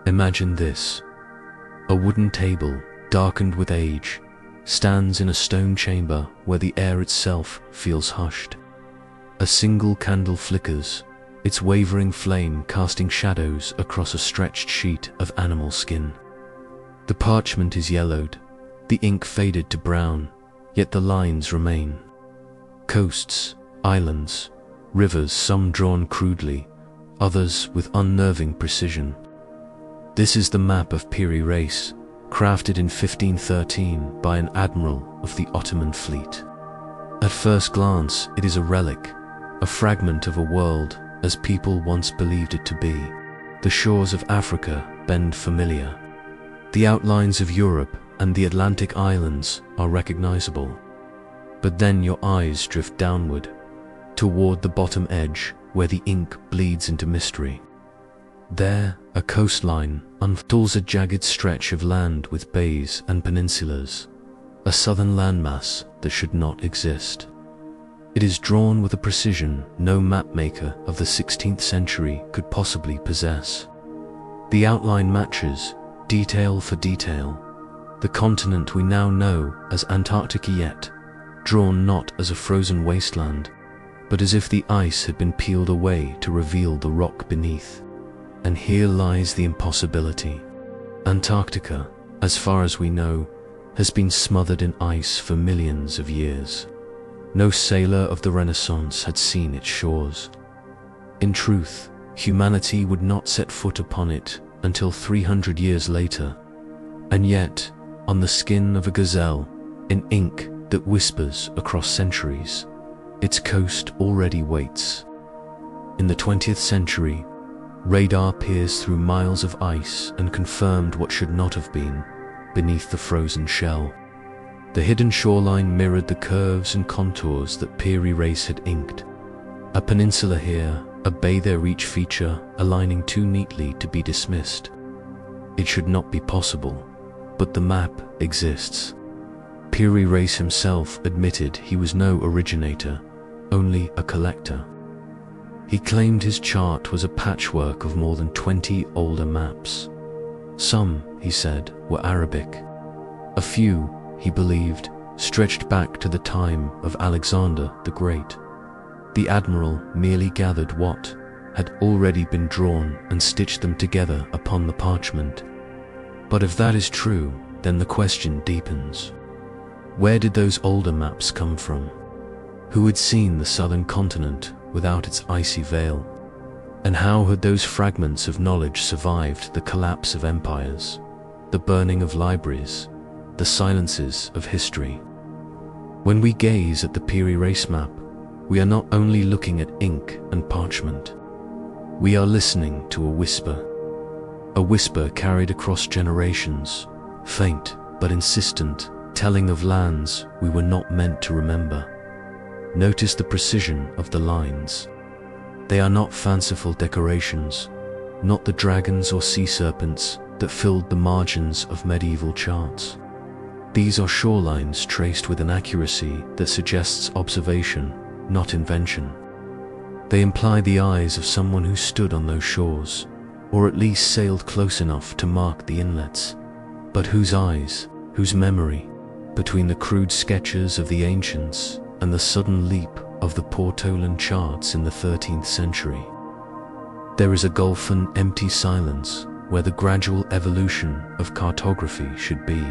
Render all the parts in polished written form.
Imagine this. A wooden table, darkened with age, stands in a stone chamber where the air itself feels hushed. A single candle flickers, its wavering flame casting shadows across a stretched sheet of animal skin. The parchment is yellowed, the ink faded to brown, yet the lines remain. Coasts, islands, rivers, some drawn crudely, others with unnerving precision. This is the map of Piri Reis, crafted in 1513 by an admiral of the Ottoman fleet. At first glance, it is a relic, a fragment of a world as people once believed it to be. The shores of Africa bend familiar. The outlines of Europe and the Atlantic islands are recognizable. But then your eyes drift downward, toward the bottom edge where the ink bleeds into mystery. There, a coastline unfolds, a jagged stretch of land with bays and peninsulas, a southern landmass that should not exist. It is drawn with a precision no mapmaker of the 16th century could possibly possess. The outline matches, detail for detail, the continent we now know as Antarctica, yet drawn not as a frozen wasteland, but as if the ice had been peeled away to reveal the rock beneath. And here lies the impossibility. Antarctica, as far as we know, has been smothered in ice for millions of years. No sailor of the Renaissance had seen its shores. In truth, humanity would not set foot upon it until 300 years later. And yet, on the skin of a gazelle, in ink that whispers across centuries, its coast already waits. In the 20th century, radar peers through miles of ice and confirmed what should not have been beneath the frozen shell. The hidden shoreline mirrored the curves and contours that Piri Reis had inked. A peninsula here, a bay there, each feature aligning too neatly to be dismissed. It should not be possible, but the map exists. Piri Reis himself admitted he was no originator, only a collector. He claimed his chart was a patchwork of more than 20 older maps. Some, he said, were Arabic. A few, he believed, stretched back to the time of Alexander the Great. The admiral merely gathered what had already been drawn and stitched them together upon the parchment. But if that is true, then the question deepens. Where did those older maps come from? Who had seen the southern continent without its icy veil? And how had those fragments of knowledge survived the collapse of empires, the burning of libraries, the silences of history? When we gaze at the Piri Reis map, we are not only looking at ink and parchment. We are listening to a whisper carried across generations, faint but insistent, telling of lands we were not meant to remember. Notice the precision of the lines. They are not fanciful decorations, not the dragons or sea serpents that filled the margins of medieval charts. These are shorelines traced with an accuracy that suggests observation, not invention. They imply the eyes of someone who stood on those shores, or at least sailed close enough to mark the inlets, but whose eyes, whose memory, between the crude sketches of the ancients and the sudden leap of the Portolan charts in the 13th century. There is a gulf and empty silence where the gradual evolution of cartography should be.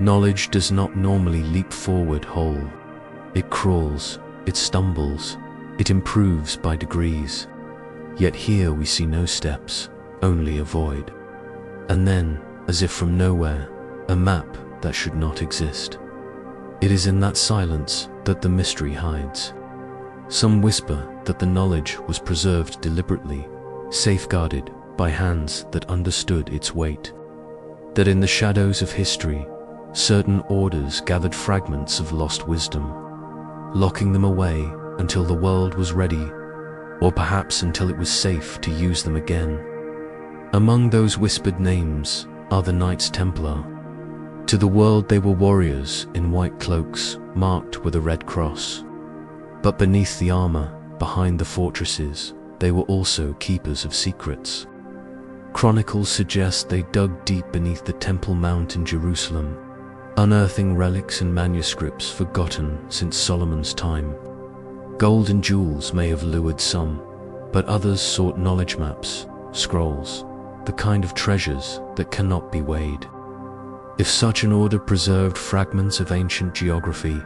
Knowledge does not normally leap forward whole. It crawls, it stumbles, it improves by degrees. Yet here we see no steps, only a void. And then, as if from nowhere, a map that should not exist. It is in that silence that the mystery hides. Some whisper that the knowledge was preserved deliberately, safeguarded by hands that understood its weight. That in the shadows of history, certain orders gathered fragments of lost wisdom, locking them away until the world was ready, or perhaps until it was safe to use them again. Among those whispered names are the Knights Templar. To the world they were warriors in white cloaks marked with a red cross. But beneath the armor, behind the fortresses, they were also keepers of secrets. Chronicles suggest they dug deep beneath the Temple Mount in Jerusalem, unearthing relics and manuscripts forgotten since Solomon's time. Gold and jewels may have lured some, but others sought knowledge maps, scrolls, the kind of treasures that cannot be weighed. If such an order preserved fragments of ancient geography,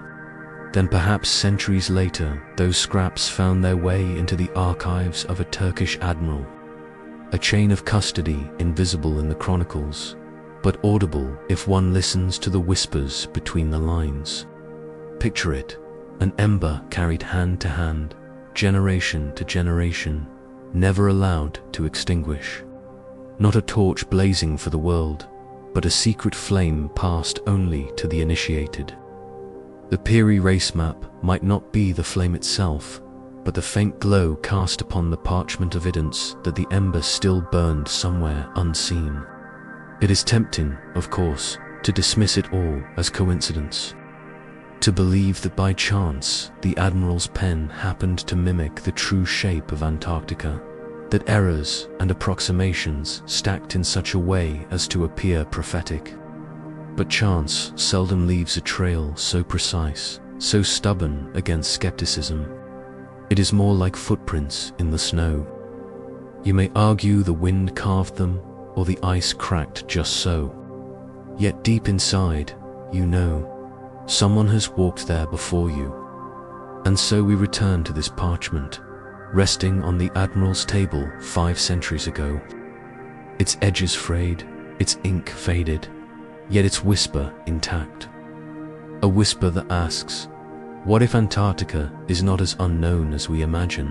then perhaps centuries later those scraps found their way into the archives of a Turkish admiral. A chain of custody invisible in the chronicles, but audible if one listens to the whispers between the lines. Picture it, an ember carried hand to hand, generation to generation, never allowed to extinguish. Not a torch blazing for the world, but a secret flame passed only to the initiated. The Piri Reis map might not be the flame itself, but the faint glow cast upon the parchment evidence that the ember still burned somewhere unseen. It is tempting, of course, to dismiss it all as coincidence. To believe that by chance the admiral's pen happened to mimic the true shape of Antarctica, that errors and approximations stacked in such a way as to appear prophetic. But chance seldom leaves a trail so precise, so stubborn against skepticism. It is more like footprints in the snow. You may argue the wind carved them, or the ice cracked just so. Yet deep inside, you know, someone has walked there before you. And so we return to this parchment, resting on the admiral's table 5 centuries ago. Its edges frayed, its ink faded, yet its whisper intact. A whisper that asks, what if Antarctica is not as unknown as we imagine?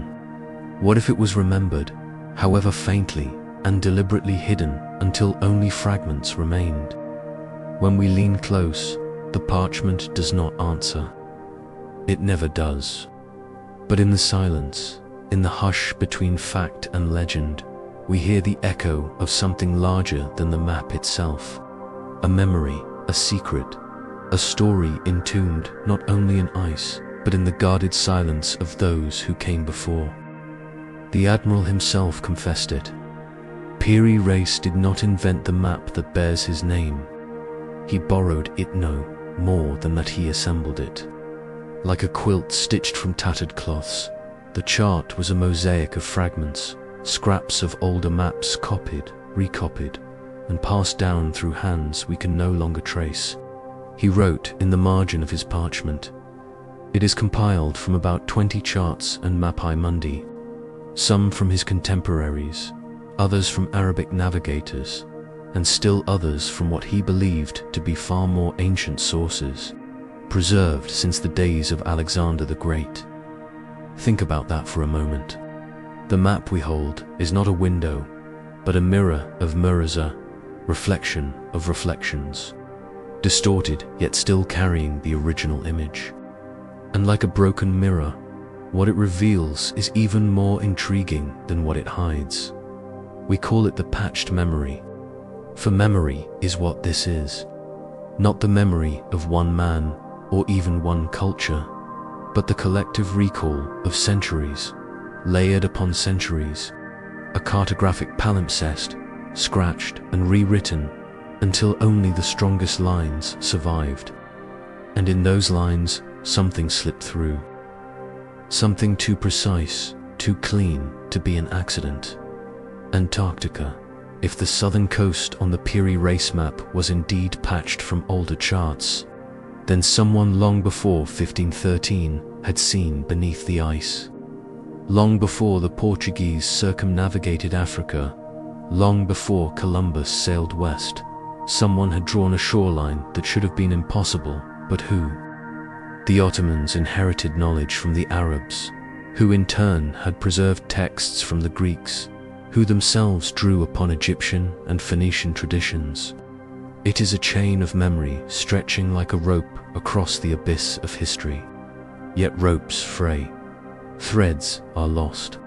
What if it was remembered, however faintly, and deliberately hidden until only fragments remained? When we lean close, the parchment does not answer. It never does. But in the silence, in the hush between fact and legend, we hear the echo of something larger than the map itself. A memory, a secret, a story entombed not only in ice, but in the guarded silence of those who came before. The admiral himself confessed it. Piri Reis did not invent the map that bears his name. He borrowed it no more than that he assembled it. Like a quilt stitched from tattered cloths, the chart was a mosaic of fragments, scraps of older maps copied, recopied, and passed down through hands we can no longer trace. He wrote in the margin of his parchment, "It is compiled from about 20 charts and mapi mundi, some from his contemporaries, others from Arabic navigators, and still others from what he believed to be far more ancient sources, preserved since the days of Alexander the Great." Think about that for a moment. The map we hold is not a window, but a mirror of mirrors, a reflection of reflections, distorted yet still carrying the original image. And like a broken mirror, what it reveals is even more intriguing than what it hides. We call it the patched memory, for memory is what this is. Not the memory of one man or even one culture, but the collective recall of centuries, layered upon centuries, a cartographic palimpsest, scratched and rewritten until only the strongest lines survived. And in those lines, something slipped through. Something too precise, too clean to be an accident. Antarctica. If the southern coast on the Piri Reis map was indeed patched from older charts, then someone long before 1513 had seen beneath the ice. Long before the Portuguese circumnavigated Africa, long before Columbus sailed west, someone had drawn a shoreline that should have been impossible, but who? The Ottomans inherited knowledge from the Arabs, who in turn had preserved texts from the Greeks, who themselves drew upon Egyptian and Phoenician traditions. It is a chain of memory stretching like a rope across the abyss of history. Yet ropes fray, threads are lost,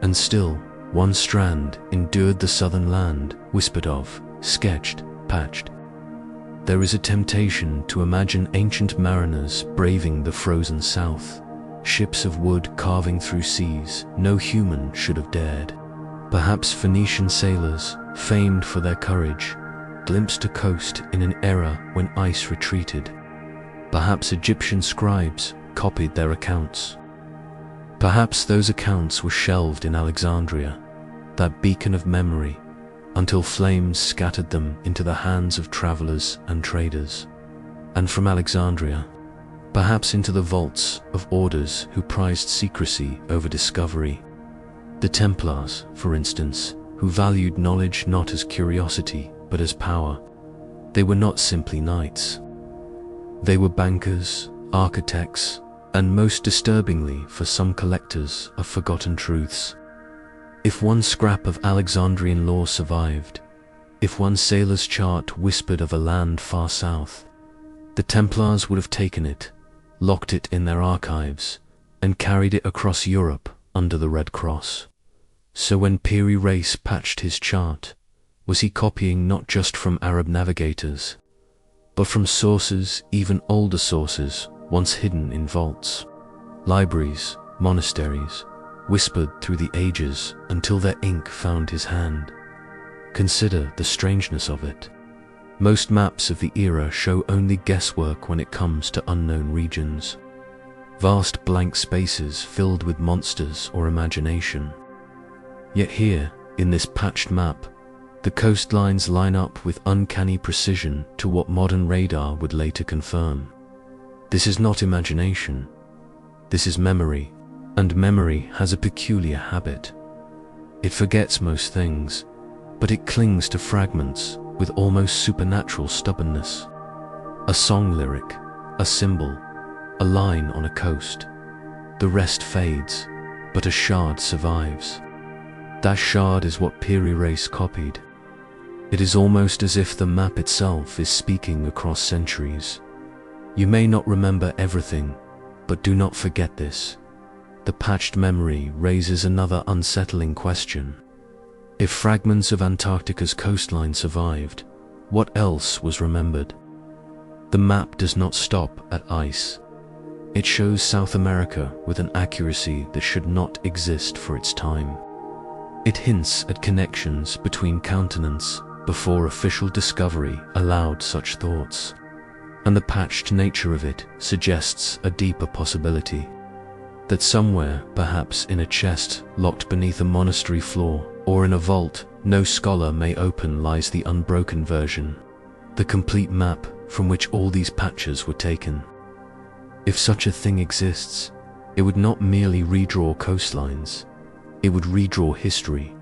and still one strand endured the southern land, whispered of, sketched, patched. There is a temptation to imagine ancient mariners braving the frozen south, ships of wood carving through seas no human should have dared. Perhaps Phoenician sailors, famed for their courage, glimpsed a coast in an era when ice retreated. Perhaps Egyptian scribes copied their accounts. Perhaps those accounts were shelved in Alexandria, that beacon of memory, until flames scattered them into the hands of travelers and traders. And from Alexandria, perhaps into the vaults of orders who prized secrecy over discovery. The Templars, for instance, who valued knowledge not as curiosity but as power. They were not simply knights. They were bankers, architects, and most disturbingly for some collectors of forgotten truths. If one scrap of Alexandrian lore survived, if one sailor's chart whispered of a land far south, the Templars would have taken it, locked it in their archives, and carried it across Europe under the Red Cross. So when Piri Reis patched his chart, was he copying not just from Arab navigators, but from sources, even older sources, once hidden in vaults, libraries, monasteries, whispered through the ages until their ink found his hand? Consider the strangeness of it. Most maps of the era show only guesswork when it comes to unknown regions. Vast blank spaces filled with monsters or imagination. Yet here, in this patched map, the coastlines line up with uncanny precision to what modern radar would later confirm. This is not imagination. This is memory, and memory has a peculiar habit. It forgets most things, but it clings to fragments with almost supernatural stubbornness. A song lyric, a symbol, a line on a coast. The rest fades, but a shard survives. That shard is what Piri Reis copied. It is almost as if the map itself is speaking across centuries. You may not remember everything, but do not forget this. The patched memory raises another unsettling question. If fragments of Antarctica's coastline survived, what else was remembered? The map does not stop at ice. It shows South America with an accuracy that should not exist for its time. It hints at connections between continents before official discovery allowed such thoughts. And the patched nature of it suggests a deeper possibility. That somewhere, perhaps in a chest locked beneath a monastery floor, or in a vault no scholar may open, lies the unbroken version, the complete map from which all these patches were taken. If such a thing exists, it would not merely redraw coastlines, it would redraw history,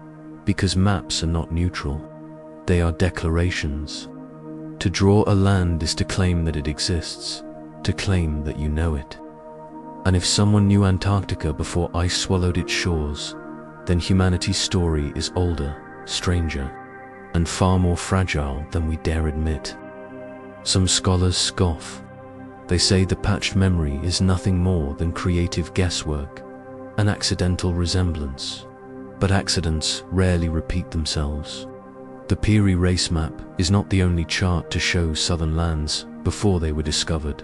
because maps are not neutral, they are declarations. To draw a land is to claim that it exists, to claim that you know it. And if someone knew Antarctica before ice swallowed its shores, then humanity's story is older, stranger, and far more fragile than we dare admit. Some scholars scoff. They say the patched memory is nothing more than creative guesswork, an accidental resemblance. But accidents rarely repeat themselves. The Piri Reis map is not the only chart to show southern lands before they were discovered.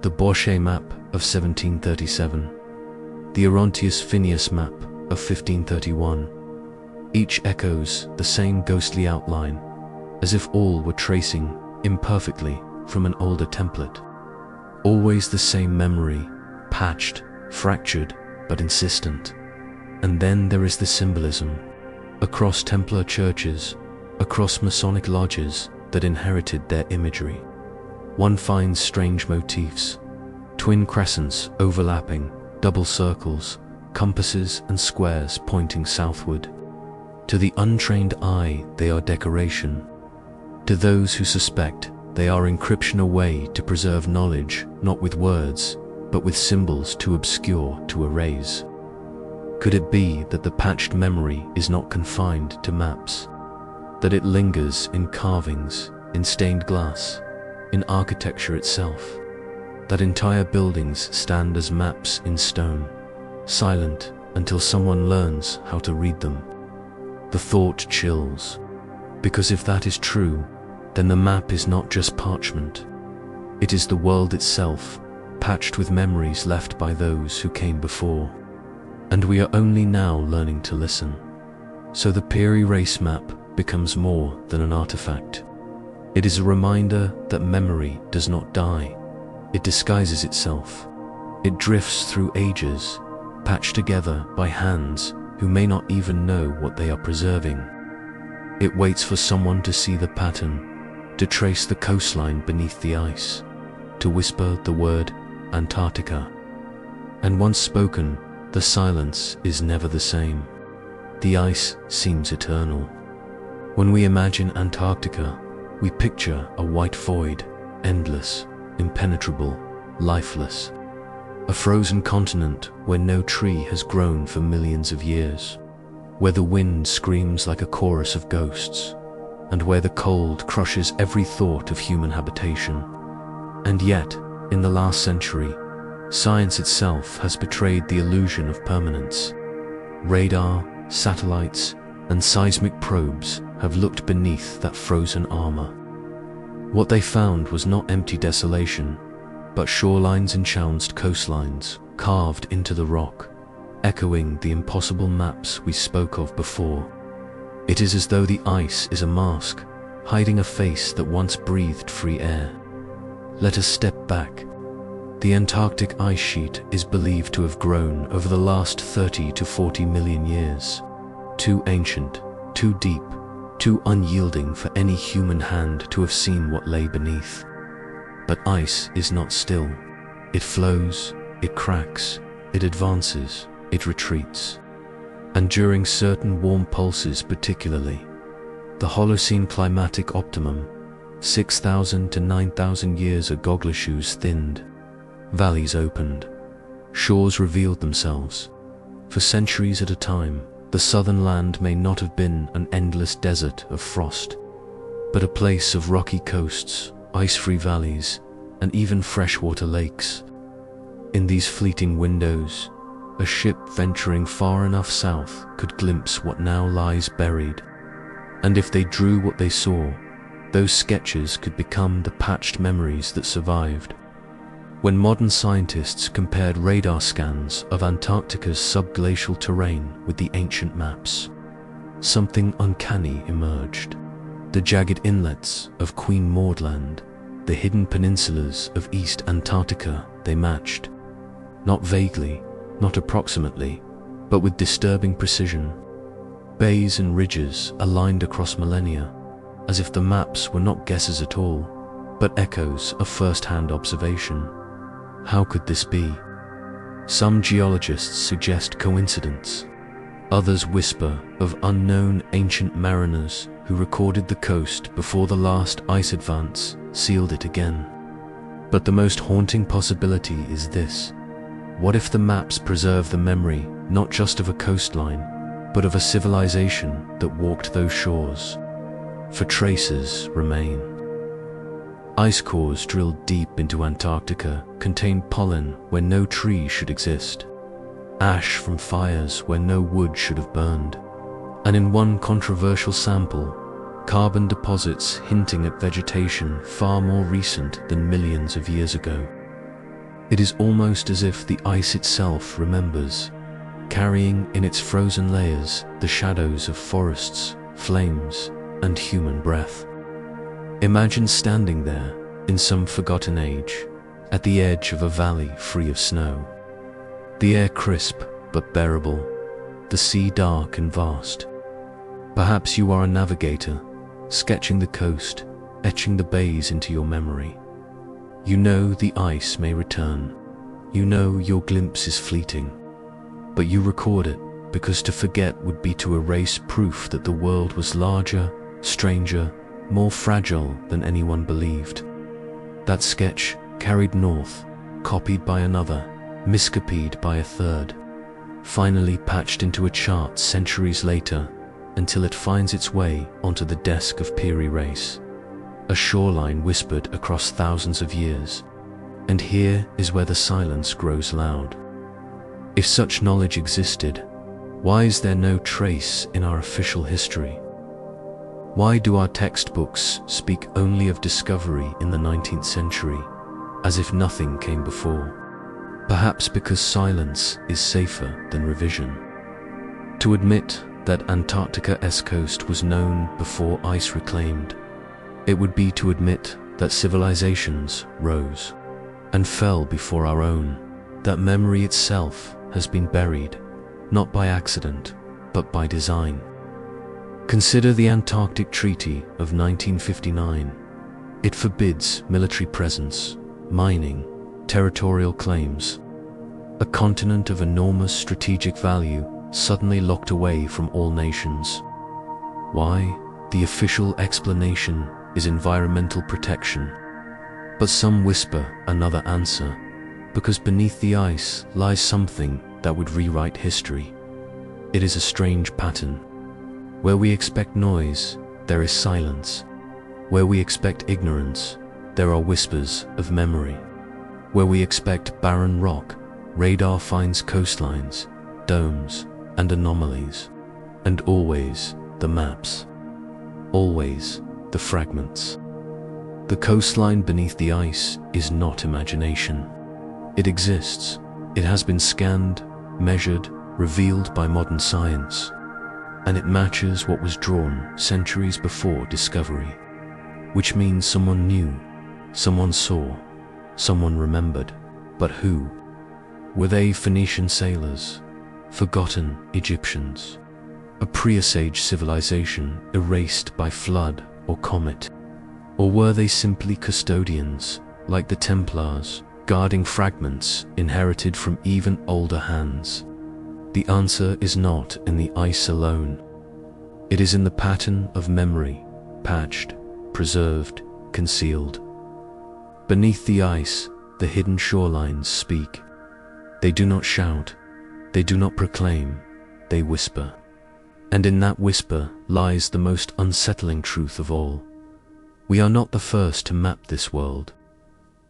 The Buache map of 1737, the Orontius Phineas map of 1531, each echoes the same ghostly outline, as if all were tracing imperfectly from an older template. Always the same memory, patched, fractured, but insistent. And then there is the symbolism, across Templar churches, across Masonic lodges that inherited their imagery. One finds strange motifs, twin crescents overlapping, double circles, compasses and squares pointing southward. To the untrained eye, they are decoration. To those who suspect, they are encryption, a way to preserve knowledge, not with words, but with symbols too obscure to erase. Could it be that the patched memory is not confined to maps? That it lingers in carvings, in stained glass, in architecture itself? That entire buildings stand as maps in stone, silent until someone learns how to read them? The thought chills, because if that is true, then the map is not just parchment. It is the world itself, patched with memories left by those who came before. And we are only now learning to listen. So the Piri Reis map becomes more than an artifact. It is a reminder that memory does not die. It disguises itself. It drifts through ages, patched together by hands who may not even know what they are preserving. It waits for someone to see the pattern, to trace the coastline beneath the ice, to whisper the word Antarctica. And once spoken, the silence is never the same. The ice seems eternal. When we imagine Antarctica, we picture a white void, endless, impenetrable, lifeless. A frozen continent where no tree has grown for millions of years, where the wind screams like a chorus of ghosts, and where the cold crushes every thought of human habitation. And yet, in the last century, science itself has betrayed the illusion of permanence. Radar, satellites, and seismic probes have looked beneath that frozen armor. What they found was not empty desolation, but shorelines and challenged coastlines carved into the rock, echoing the impossible maps we spoke of before. It is as though the ice is a mask, hiding a face that once breathed free air. Let us step back. The Antarctic ice sheet is believed to have grown over the last 30 to 40 million years. Too ancient, too deep, too unyielding for any human hand to have seen what lay beneath. But ice is not still. It flows, it cracks, it advances, it retreats. And during certain warm pulses particularly, the Holocene climatic optimum, 6,000 to 9,000 years ago, glaciers thinned, valleys opened, shores revealed themselves. For centuries at a time, the southern land may not have been an endless desert of frost, but a place of rocky coasts, ice-free valleys, and even freshwater lakes. In these fleeting windows, a ship venturing far enough south could glimpse what now lies buried. And if they drew what they saw, those sketches could become the patched memories that survived. When modern scientists compared radar scans of Antarctica's subglacial terrain with the ancient maps, something uncanny emerged. The jagged inlets of Queen Maud Land, the hidden peninsulas of East Antarctica, they matched. Not vaguely, not approximately, but with disturbing precision. Bays and ridges aligned across millennia, as if the maps were not guesses at all, but echoes of first-hand observation. How could this be? Some geologists suggest coincidence. Others whisper of unknown ancient mariners who recorded the coast before the last ice advance sealed it again. But the most haunting possibility is this. What if the maps preserve the memory not just of a coastline, but of a civilization that walked those shores? For traces remain. Ice cores drilled deep into Antarctica contain pollen where no tree should exist, ash from fires where no wood should have burned, and in one controversial sample, carbon deposits hinting at vegetation far more recent than millions of years ago. It is almost as if the ice itself remembers, carrying in its frozen layers the shadows of forests, flames, and human breath. Imagine standing there, in some forgotten age, at the edge of a valley free of snow. The air crisp but bearable, the sea dark and vast. Perhaps you are a navigator, sketching the coast, etching the bays into your memory. You know the ice may return. You know your glimpse is fleeting. But you record it because to forget would be to erase proof that the world was larger, stranger, more fragile than anyone believed. That sketch carried north, copied by another, miscopied by a third, finally patched into a chart centuries later until it finds its way onto the desk of Piri Reis, a shoreline whispered across thousands of years. And here is where the silence grows loud. If such knowledge existed, why is there no trace in our official history? Why do our textbooks speak only of discovery in the 19th century, as if nothing came before? Perhaps because silence is safer than revision. To admit that Antarctica's coast was known before ice reclaimed. It would be to admit that civilizations rose and fell before our own, that memory itself has been buried, not by accident, but by design. Consider the Antarctic Treaty of 1959. It forbids military presence, mining, territorial claims. A continent of enormous strategic value suddenly locked away from all nations. Why? The official explanation is environmental protection. But some whisper another answer, because beneath the ice lies something that would rewrite history. It is a strange pattern. Where we expect noise, there is silence. Where we expect ignorance, there are whispers of memory. Where we expect barren rock, radar finds coastlines, domes, and anomalies. And always the maps. Always the fragments. The coastline beneath the ice is not imagination. It exists. It has been scanned, measured, revealed by modern science. And it matches what was drawn centuries before discovery. Which means someone knew, someone saw, someone remembered. But who? Were they Phoenician sailors? Forgotten Egyptians? A presage civilization erased by flood or comet? Or were they simply custodians, like the Templars, guarding fragments inherited from even older hands? The answer is not in the ice alone. It is in the pattern of memory, patched, preserved, concealed. Beneath the ice, the hidden shorelines speak. They do not shout, they do not proclaim, they whisper. And in that whisper lies the most unsettling truth of all. We are not the first to map this world.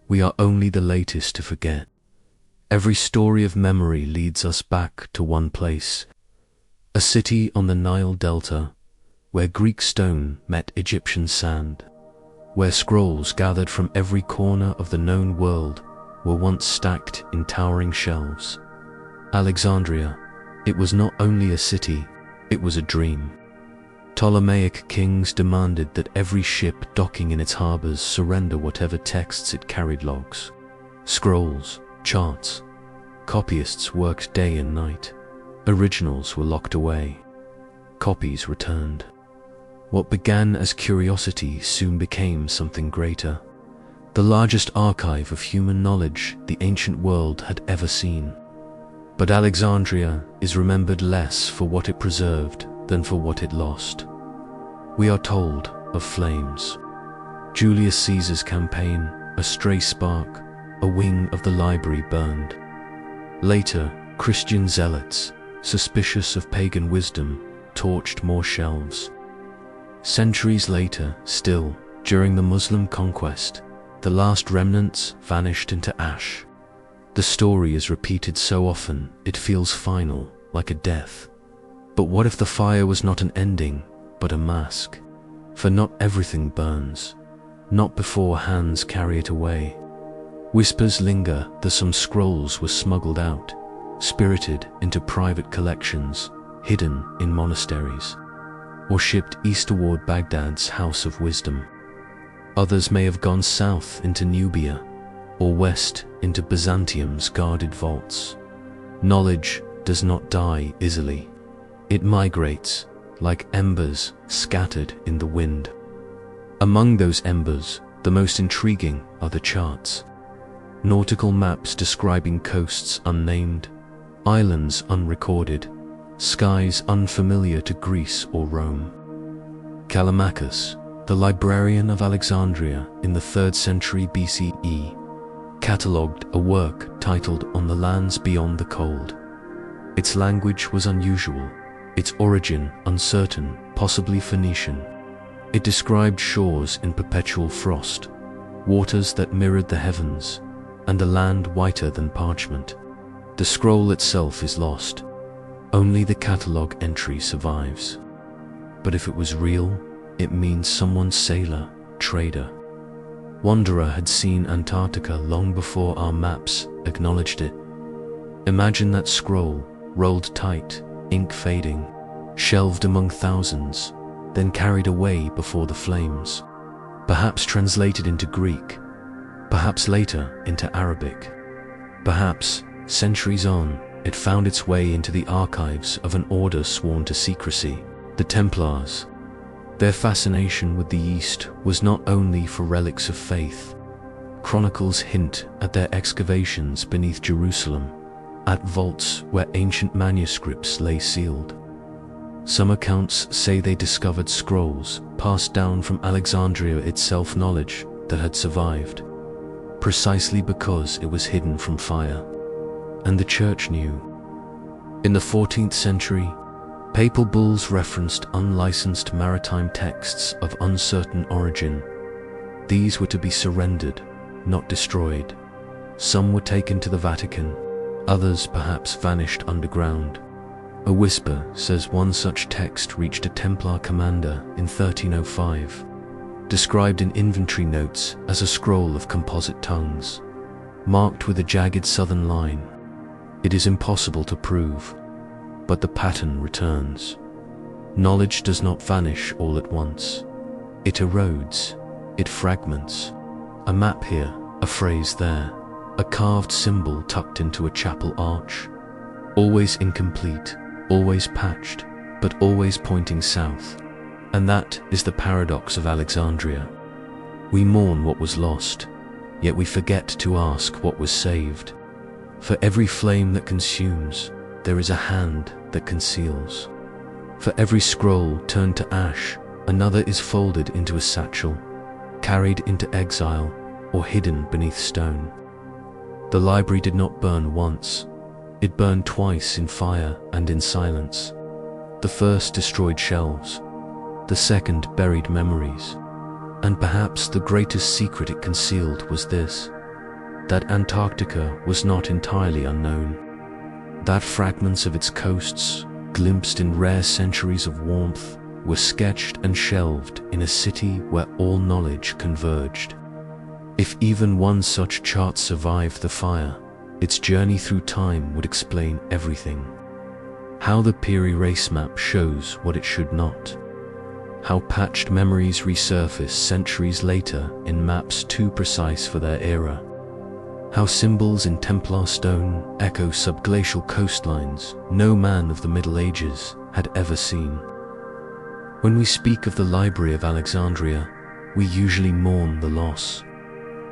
We are only the latest to forget. Every story of memory leads us back to one place, a city on the Nile Delta, where Greek stone met Egyptian sand, where scrolls gathered from every corner of the known world were once stacked in towering shelves. Alexandria, it was not only a city, it was a dream. Ptolemaic kings demanded that every ship docking in its harbors surrender whatever texts it carried: logs, scrolls, charts. Copyists worked day and night. Originals were locked away. Copies returned. What began as curiosity soon became something greater. The largest archive of human knowledge the ancient world had ever seen. But Alexandria is remembered less for what it preserved than for what it lost. We are told of flames. Julius Caesar's campaign, a stray spark, a wing of the library burned. Later, Christian zealots, suspicious of pagan wisdom, torched more shelves. Centuries later, still, during the Muslim conquest, the last remnants vanished into ash. The story is repeated so often it feels final, like a death. But what if the fire was not an ending, but a mask? For not everything burns, not before hands carry it away. Whispers linger that some scrolls were smuggled out, spirited into private collections, hidden in monasteries, or shipped east toward Baghdad's House of Wisdom. Others may have gone south into Nubia, or west into Byzantium's guarded vaults. Knowledge does not die easily. It migrates, like embers scattered in the wind. Among those embers, the most intriguing are the charts. Nautical maps describing coasts unnamed, islands unrecorded, skies unfamiliar to Greece or Rome. Callimachus, the librarian of Alexandria in the 3rd century BCE, catalogued a work titled On the Lands Beyond the Cold. Its language was unusual, its origin uncertain, possibly Phoenician. It described shores in perpetual frost, waters that mirrored the heavens, and a land whiter than parchment. The scroll itself is lost. Only the catalogue entry survives. But if it was real, it means someone's sailor, trader, wanderer had seen Antarctica long before our maps acknowledged it. Imagine that scroll, rolled tight, ink fading, shelved among thousands, then carried away before the flames, perhaps translated into Greek, perhaps later into Arabic. Perhaps, centuries on, it found its way into the archives of an order sworn to secrecy, the Templars. Their fascination with the East was not only for relics of faith. Chronicles hint at their excavations beneath Jerusalem, at vaults where ancient manuscripts lay sealed. Some accounts say they discovered scrolls passed down from Alexandria itself, knowledge that had survived, precisely because it was hidden from fire. And the Church knew. In the 14th century, papal bulls referenced unlicensed maritime texts of uncertain origin. These were to be surrendered, not destroyed. Some were taken to the Vatican, others perhaps vanished underground. A whisper says one such text reached a Templar commander in 1305, described in inventory notes as a scroll of composite tongues, marked with a jagged southern line. It is impossible to prove, but the pattern returns. Knowledge does not vanish all at once. It erodes, it fragments. A map here, a phrase there, a carved symbol tucked into a chapel arch. Always incomplete, always patched, but always pointing south. And that is the paradox of Alexandria. We mourn what was lost, yet we forget to ask what was saved. For every flame that consumes, there is a hand that conceals. For every scroll turned to ash, another is folded into a satchel, carried into exile, or hidden beneath stone. The library did not burn once. It burned twice in fire and in silence. The first destroyed shelves. The second buried memories. And perhaps the greatest secret it concealed was this: that Antarctica was not entirely unknown. That fragments of its coasts, glimpsed in rare centuries of warmth, were sketched and shelved in a city where all knowledge converged. If even one such chart survived the fire, its journey through time would explain everything. How the Piri Reis map shows what it should not. How patched memories resurface centuries later in maps too precise for their era. How symbols in Templar stone echo subglacial coastlines no man of the Middle Ages had ever seen. When we speak of the Library of Alexandria, we usually mourn the loss.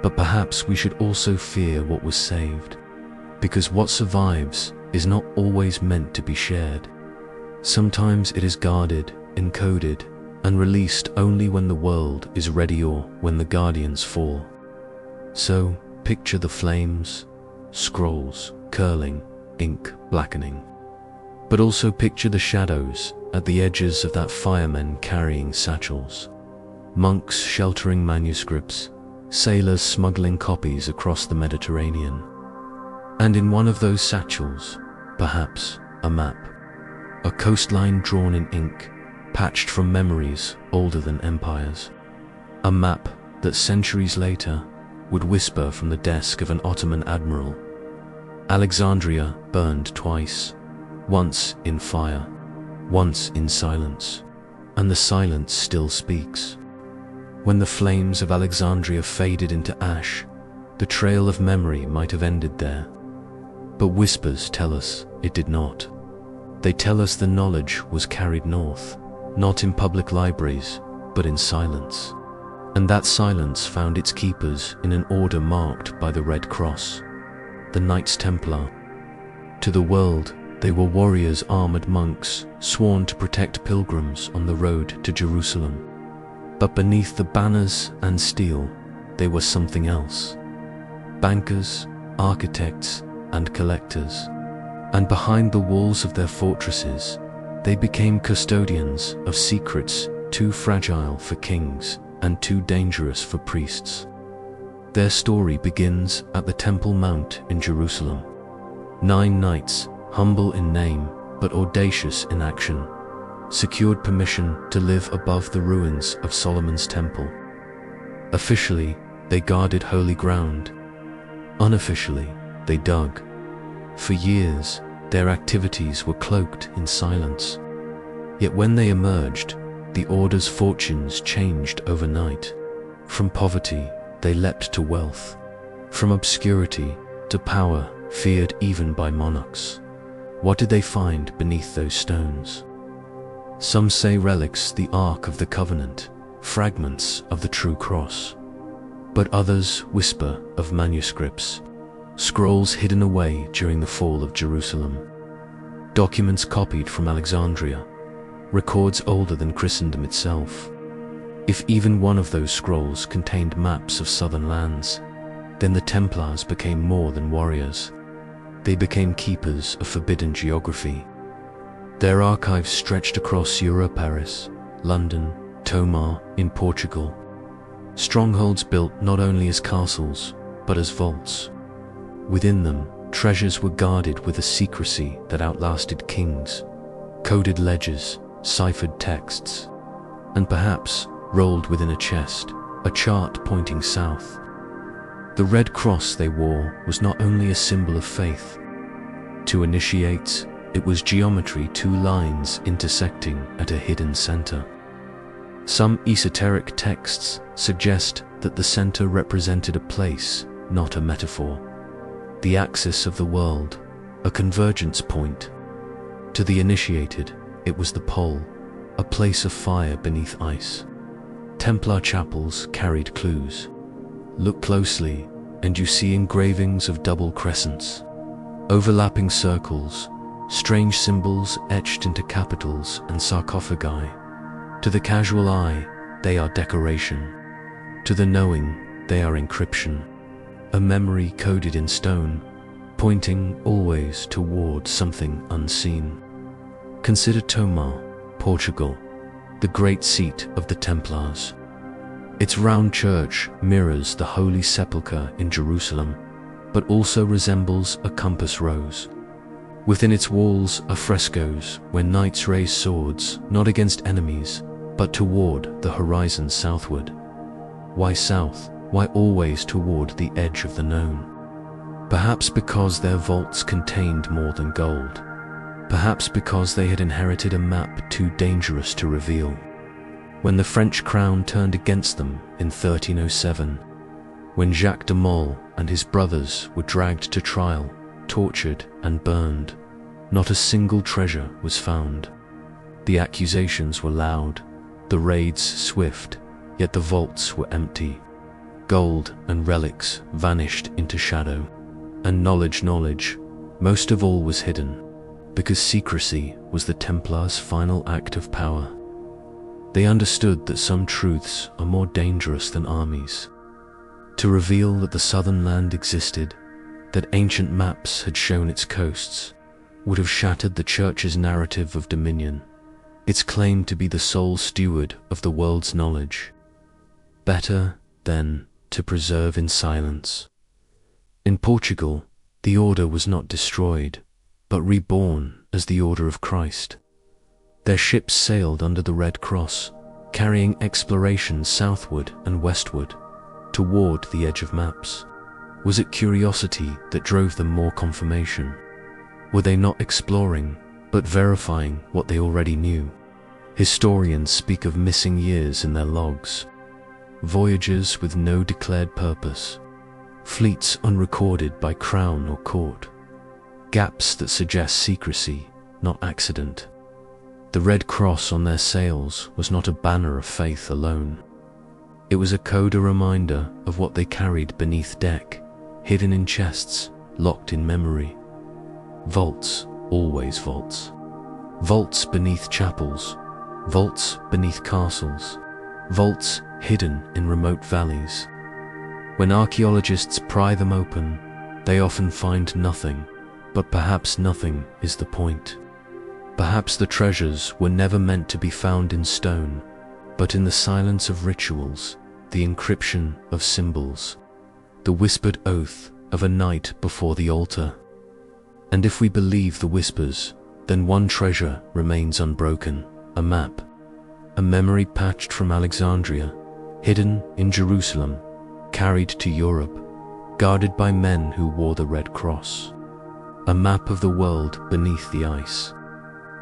But perhaps we should also fear what was saved, because what survives is not always meant to be shared. Sometimes it is guarded, encoded, and released only when the world is ready or when the guardians fall. So, picture the flames, scrolls curling, ink blackening. But also picture the shadows at the edges of that firemen carrying satchels, monks sheltering manuscripts, sailors smuggling copies across the Mediterranean. And in one of those satchels, perhaps a map, a coastline drawn in ink, patched from memories older than empires. A map that centuries later would whisper from the desk of an Ottoman admiral. Alexandria burned twice, once in fire, once in silence, and the silence still speaks. When the flames of Alexandria faded into ash, the trail of memory might have ended there. But whispers tell us it did not. They tell us the knowledge was carried north, not in public libraries, but in silence. And that silence found its keepers in an order marked by the Red Cross, the Knights Templar. To the world, they were warriors, armored monks, sworn to protect pilgrims on the road to Jerusalem. But beneath the banners and steel, they were something else. Bankers, architects, and collectors. And behind the walls of their fortresses, they became custodians of secrets too fragile for kings and too dangerous for priests. Their story begins at the Temple Mount in Jerusalem. 9 knights, humble in name but audacious in action, secured permission to live above the ruins of Solomon's temple. Officially, they guarded holy ground. Unofficially, they dug. For years, their activities were cloaked in silence. Yet when they emerged, the order's fortunes changed overnight. From poverty, they leapt to wealth. From obscurity to power, feared even by monarchs. What did they find beneath those stones? Some say relics, the Ark of the Covenant, fragments of the true cross. But others whisper of manuscripts, scrolls hidden away during the fall of Jerusalem, documents copied from Alexandria, records older than Christendom itself. If even one of those scrolls contained maps of southern lands, then the Templars became more than warriors. They became keepers of forbidden geography. Their archives stretched across Europe, Paris, London, Tomar in Portugal. Strongholds built not only as castles, but as vaults. Within them, treasures were guarded with a secrecy that outlasted kings. Coded ledgers, ciphered texts, and perhaps, rolled within a chest, a chart pointing south. The red cross they wore was not only a symbol of faith. To initiates, it was geometry, two lines intersecting at a hidden center. Some esoteric texts suggest that the center represented a place, not a metaphor. The axis of the world, a convergence point. To the initiated, it was the pole, a place of fire beneath ice. Templar chapels carried clues. Look closely, and you see engravings of double crescents, overlapping circles, strange symbols etched into capitals and sarcophagi. To the casual eye, they are decoration. To the knowing, they are encryption. A memory coded in stone, pointing always toward something unseen. Consider Tomar, Portugal, the great seat of the Templars. Its round church mirrors the Holy Sepulchre in Jerusalem, but also resembles a compass rose. Within its walls are frescoes where knights raise swords, not against enemies, but toward the horizon southward. Why south? Why always toward the edge of the known? Perhaps because their vaults contained more than gold. Perhaps because they had inherited a map too dangerous to reveal. When the French crown turned against them in 1307, when Jacques de Molay and his brothers were dragged to trial, tortured and burned, not a single treasure was found. The accusations were loud, the raids swift, yet the vaults were empty. Gold and relics vanished into shadow, and knowledge, most of all was hidden, because secrecy was the Templars' final act of power. They understood that some truths are more dangerous than armies. To reveal that the southern land existed, that ancient maps had shown its coasts, would have shattered the Church's narrative of dominion, its claim to be the sole steward of the world's knowledge. Better, then, to preserve in silence. In Portugal, the order was not destroyed, but reborn as the Order of Christ. Their ships sailed under the Red Cross, carrying explorations southward and westward, toward the edge of maps. Was it curiosity that drove them more confirmation? Were they not exploring, but verifying what they already knew? Historians speak of missing years in their logs, voyages with no declared purpose, fleets unrecorded by crown or court, gaps that suggest secrecy, not accident. The Red Cross on their sails was not a banner of faith alone. It was a code, a reminder of what they carried beneath deck, hidden in chests, locked in memory. Vaults, always vaults. Vaults beneath chapels, vaults beneath castles, vaults hidden in remote valleys. When archaeologists pry them open, they often find nothing, but perhaps nothing is the point. Perhaps the treasures were never meant to be found in stone, but in the silence of rituals, the encryption of symbols, the whispered oath of a night before the altar. And if we believe the whispers, then one treasure remains unbroken, a map, a memory patched from Alexandria, hidden in Jerusalem, carried to Europe, guarded by men who wore the Red Cross. A map of the world beneath the ice.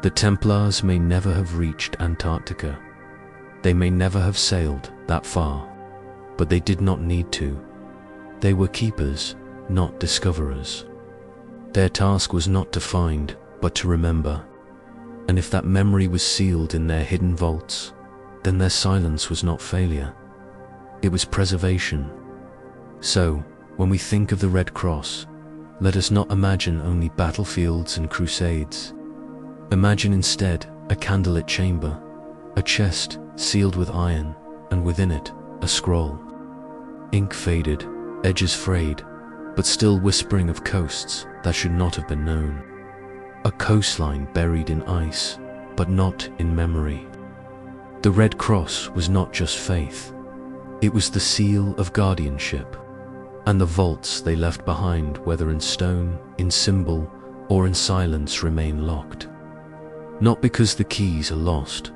The Templars may never have reached Antarctica. They may never have sailed that far, but they did not need to. They were keepers, not discoverers. Their task was not to find, but to remember. And if that memory was sealed in their hidden vaults, then their silence was not failure. It was preservation. So, when we think of the Red Cross, let us not imagine only battlefields and crusades. Imagine instead a candlelit chamber, a chest sealed with iron, and within it, a scroll. Ink faded, edges frayed, but still whispering of coasts that should not have been known. A coastline buried in ice, but not in memory. The Red Cross was not just faith. It was the seal of guardianship, and the vaults they left behind, whether in stone, in symbol, or in silence, remain locked. Not because the keys are lost,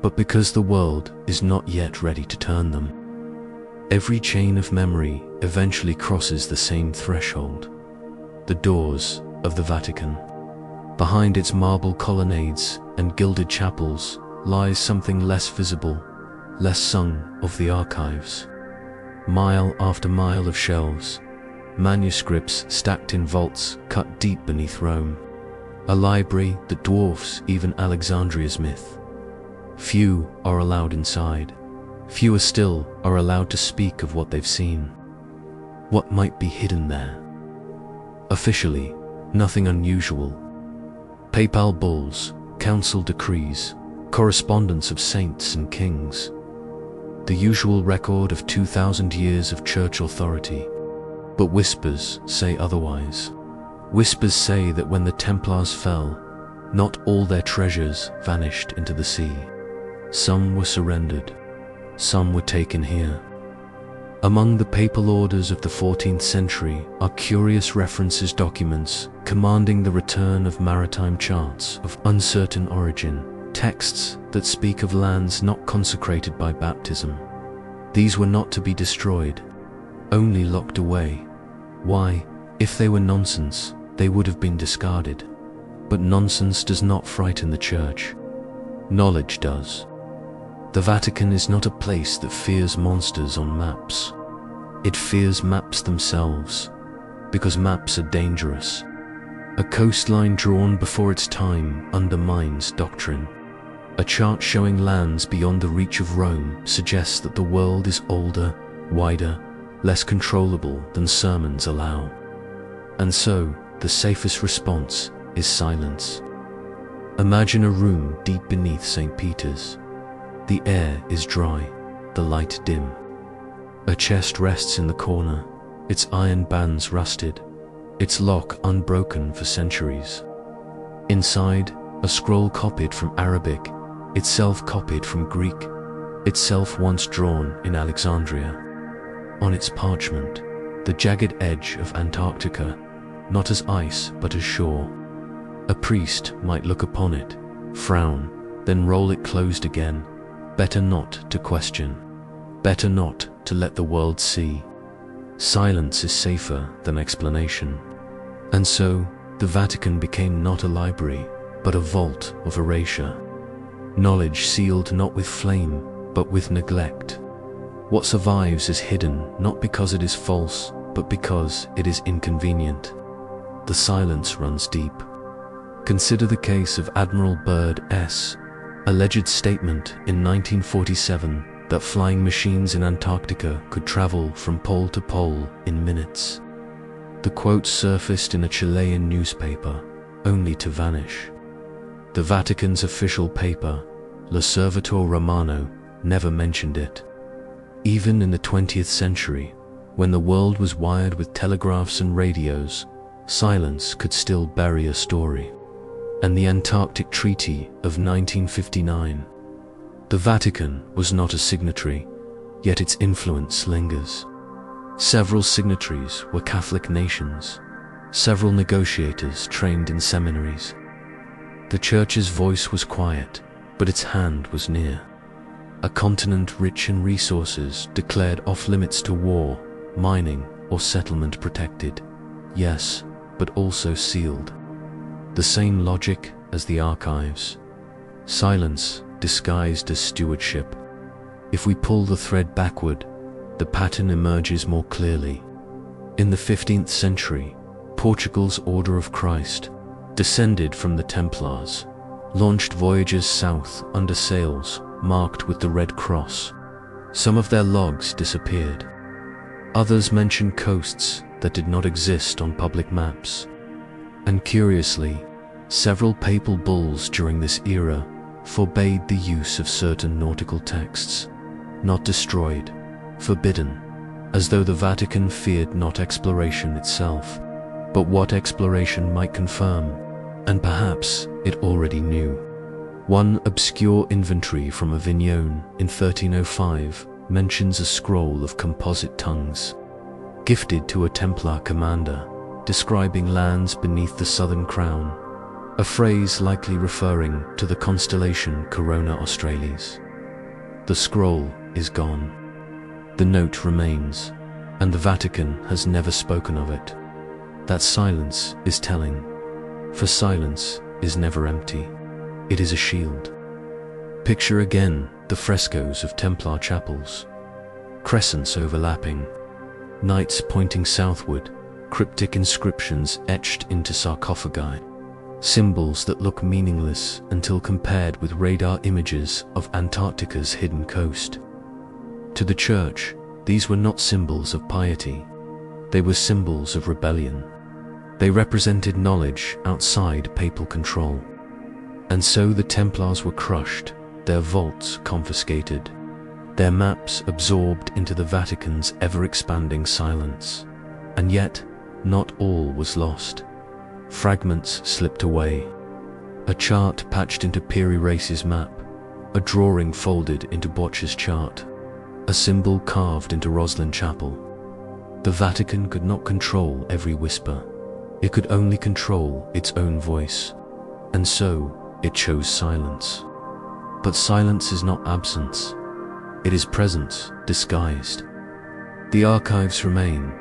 but because the world is not yet ready to turn them. Every chain of memory eventually crosses the same threshold, the doors of the Vatican. Behind its marble colonnades and gilded chapels lies something less visible, less sung of: the archives. Mile after mile of shelves, manuscripts stacked in vaults cut deep beneath Rome. A library that dwarfs even Alexandria's myth. Few are allowed inside. Fewer still are allowed to speak of what they've seen. What might be hidden there? Officially, nothing unusual. Papal bulls, council decrees, correspondence of saints and kings. The usual record of 2,000 years of church authority. But whispers say otherwise. Whispers say that when the Templars fell, not all their treasures vanished into the sea. Some were surrendered, some were taken here. Among the papal orders of the 14th century are curious references, documents commanding the return of maritime charts of uncertain origin, texts that speak of lands not consecrated by baptism. These were not to be destroyed, only locked away. Why? If they were nonsense, they would have been discarded. But nonsense does not frighten the Church. Knowledge does. The Vatican is not a place that fears monsters on maps. It fears maps themselves, because maps are dangerous. A coastline drawn before its time undermines doctrine. A chart showing lands beyond the reach of Rome suggests that the world is older, wider, less controllable than sermons allow. And so, the safest response is silence. Imagine a room deep beneath St. Peter's. The air is dry, the light dim. A chest rests in the corner, its iron bands rusted, its lock unbroken for centuries. Inside, a scroll copied from Arabic, itself copied from Greek, itself once drawn in Alexandria. On its parchment, the jagged edge of Antarctica, not as ice but as shore. A priest might look upon it, frown, then roll it closed again. Better not to question. Better not to let the world see. Silence is safer than explanation. And so, the Vatican became not a library, but a vault of erasure. Knowledge sealed not with flame, but with neglect. What survives is hidden not because it is false, but because it is inconvenient. The silence runs deep. Consider the case of Admiral Byrd's alleged statement in 1947 that flying machines in Antarctica could travel from pole to pole in minutes. The quote surfaced in a Chilean newspaper, only to vanish. The Vatican's official paper, L'Osservatore Romano, never mentioned it. Even in the 20th century, when the world was wired with telegraphs and radios, silence could still bury a story. And the Antarctic Treaty of 1959. The Vatican was not a signatory, yet its influence lingers. Several signatories were Catholic nations, several negotiators trained in seminaries. The Church's voice was quiet, but its hand was near. A continent rich in resources declared off-limits to war, mining, or settlement protected. Yes, but also sealed. The same logic, as the archives. Silence disguised as stewardship. If we pull the thread backward, the pattern emerges more clearly. In the 15th century, Portugal's Order of Christ, descended from the Templars, launched voyages south under sails marked with the Red Cross. Some of their logs disappeared. Others mention coasts that did not exist on public maps. And curiously, several papal bulls during this era forbade the use of certain nautical texts, not destroyed, forbidden, as though the Vatican feared not exploration itself, but what exploration might confirm, and perhaps it already knew. One obscure inventory from Avignon in 1305 mentions a scroll of composite tongues, gifted to a Templar commander, describing lands beneath the Southern Crown, a phrase likely referring to the constellation Corona Australis. The scroll is gone. The note remains, and the Vatican has never spoken of it. That silence is telling, for silence is never empty. It is a shield. Picture again the frescoes of Templar chapels, crescents overlapping, knights pointing southward, cryptic inscriptions etched into sarcophagi, symbols that look meaningless until compared with radar images of Antarctica's hidden coast. To the Church, these were not symbols of piety. They were symbols of rebellion. They represented knowledge outside papal control. And so the Templars were crushed, their vaults confiscated, their maps absorbed into the Vatican's ever-expanding silence. And yet, not all was lost. Fragments slipped away. A chart patched into Piri Reis's map, a drawing folded into Buache's chart, a symbol carved into Roslin Chapel. The Vatican could not control every whisper. It could only control its own voice. And so, it chose silence. But silence is not absence. It is presence disguised. The archives remain,